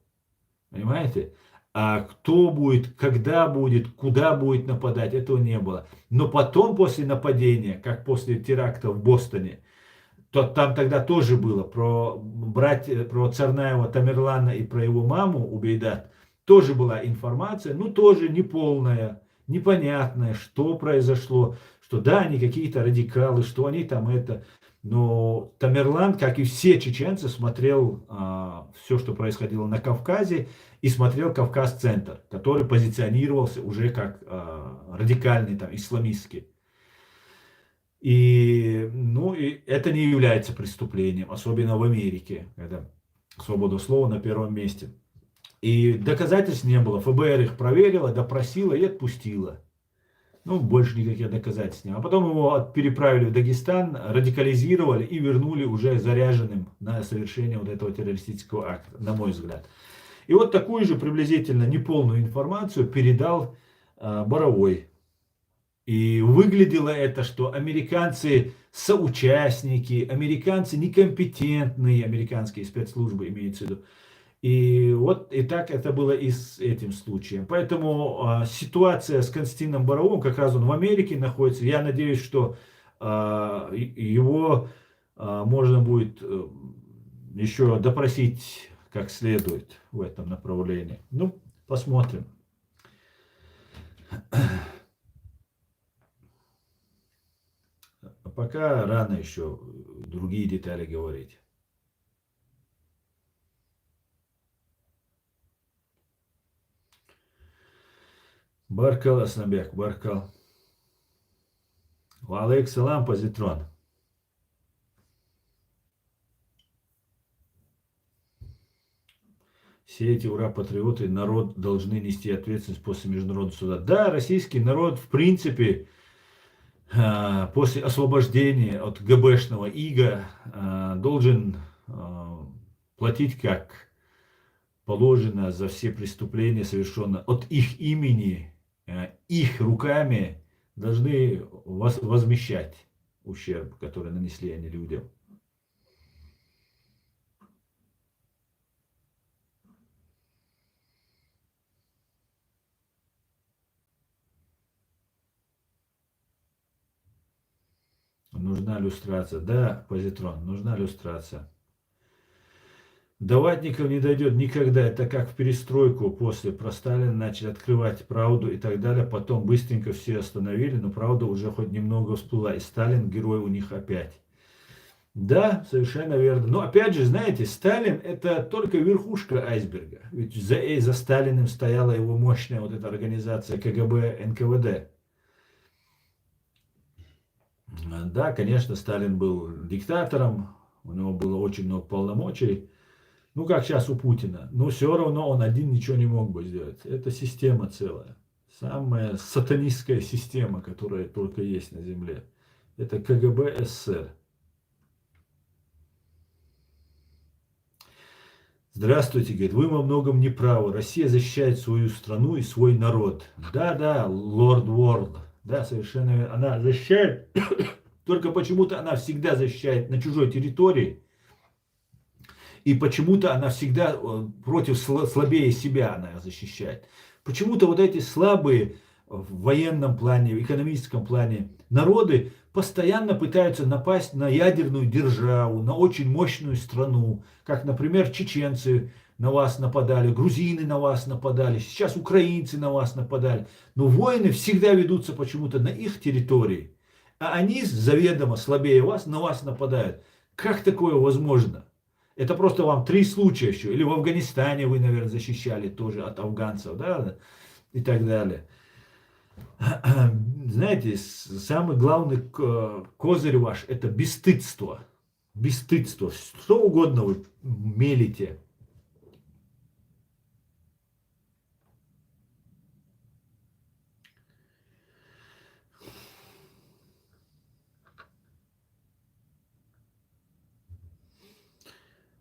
Понимаете? А кто будет, когда будет, куда будет нападать, этого не было. Но потом, после нападения, как после теракта в Бостоне, то там тогда тоже было про Царнаева Тамерлана и про его маму Убейдат, тоже была информация, ну тоже неполная, непонятная, что произошло, что да, они какие-то радикалы, что они там это. Но Тамерлан, как и все чеченцы, смотрел все, что происходило на Кавказе, и смотрел Кавказ-центр, который позиционировался уже как радикальный, там, исламистский. И, ну, и это не является преступлением, особенно в Америке, когда свобода слова на первом месте. И доказательств не было. ФБР их проверила, допросила и отпустила. Ну, больше никаких доказательств не было. А потом его переправили в Дагестан, радикализировали и вернули уже заряженным на совершение вот этого террористического акта, на мой взгляд. И вот такую же приблизительно неполную информацию передал Боровой. И выглядело это, что американцы соучастники, американцы некомпетентные, американские спецслужбы имеется в виду. И вот и так это было и с этим случаем. Поэтому ситуация с Константином Боровым, как раз он в Америке находится. Я надеюсь, что его можно будет еще допросить как следует в этом направлении. Ну, посмотрим. Пока рано еще другие детали говорить. Баркал Аснабек, Баркал. Валейк салам, позитрон. Все эти ура-патриоты, народ должны нести ответственность после международного суда. Да, российский народ, в принципе, после освобождения от ГБшного ига должен платить как положено за все преступления, совершенные от их имени, их руками, должны возмещать ущерб, который нанесли они людям. Нужна люстрация. Да, позитрон, нужна люстрация. До ватников не дойдет никогда. Это как в перестройку после. Про Сталина начали открывать правду и так далее. Потом быстренько все остановили, но правда уже хоть немного всплыла. И Сталин герой у них опять. Да, совершенно верно. Но опять же, знаете, Сталин это только верхушка айсберга. Ведь за Сталиным стояла его мощная вот эта организация КГБ, НКВД. Да, конечно, Сталин был диктатором, у него было очень много полномочий, ну как сейчас у Путина, но все равно он один ничего не мог бы сделать. Это система целая, самая сатанистская система, которая только есть на Земле. Это КГБ СССР. Здравствуйте, говорит, вы во многом не правы. Россия защищает свою страну и свой народ. Да, Лорд Уорлд. Да, совершенно верно. Она защищает, только почему-то она всегда защищает на чужой территории. И почему-то она всегда против слабее себя она защищает. Почему-то вот эти слабые в военном плане, в экономическом плане народы постоянно пытаются напасть на ядерную державу, на очень мощную страну. Как, например, чеченцы на вас нападали, грузины на вас нападали, сейчас украинцы на вас нападали. Но войны всегда ведутся почему-то на их территории. А они заведомо слабее вас на вас нападают. Как такое возможно? Это просто вам 3 случая еще. Или в Афганистане вы, наверное, защищали тоже от афганцев, да, и так далее. Знаете, самый главный козырь ваш – это бесстыдство. Бесстыдство. Что угодно вы мелите.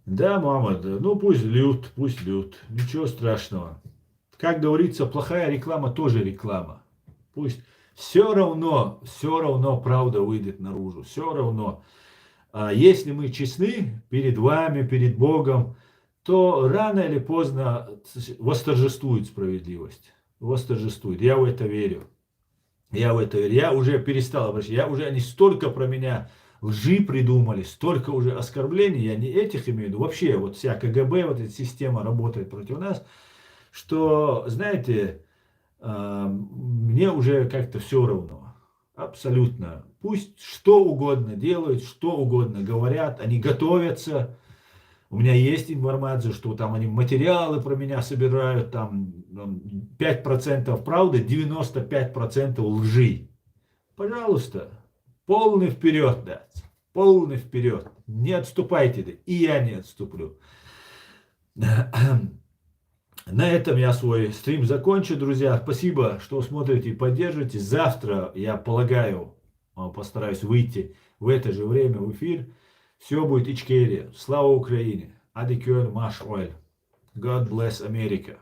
Да, мама, да. Ну пусть льют, пусть льют. Ничего страшного. Как говорится, плохая реклама тоже реклама. Пусть все равно правда выйдет наружу, все равно. Если мы честны перед вами, перед Богом, то рано или поздно восторжествует справедливость. Восторжествует. Я в это верю. Я в это верю. Я уже перестал обращаться. Они столько про меня лжи придумали, столько уже оскорблений, я не этих имею в виду, вообще вот вся КГБ, вот эта система работает против нас, что, знаете, мне уже как-то все равно. Абсолютно. Пусть что угодно делают, что угодно говорят, они готовятся. У меня есть информация, что там они материалы про меня собирают, там 5% правды, 95% лжи. Пожалуйста, полный вперед, да. Полный вперед. Не отступайте, да. И я не отступлю. На этом я свой стрим закончу, друзья. Спасибо, что смотрите и поддерживаете. Завтра, я полагаю, постараюсь выйти в это же время в эфир. Все будет Ичкерия. Слава Украине. Адикюэль Маш Оэль. God bless America.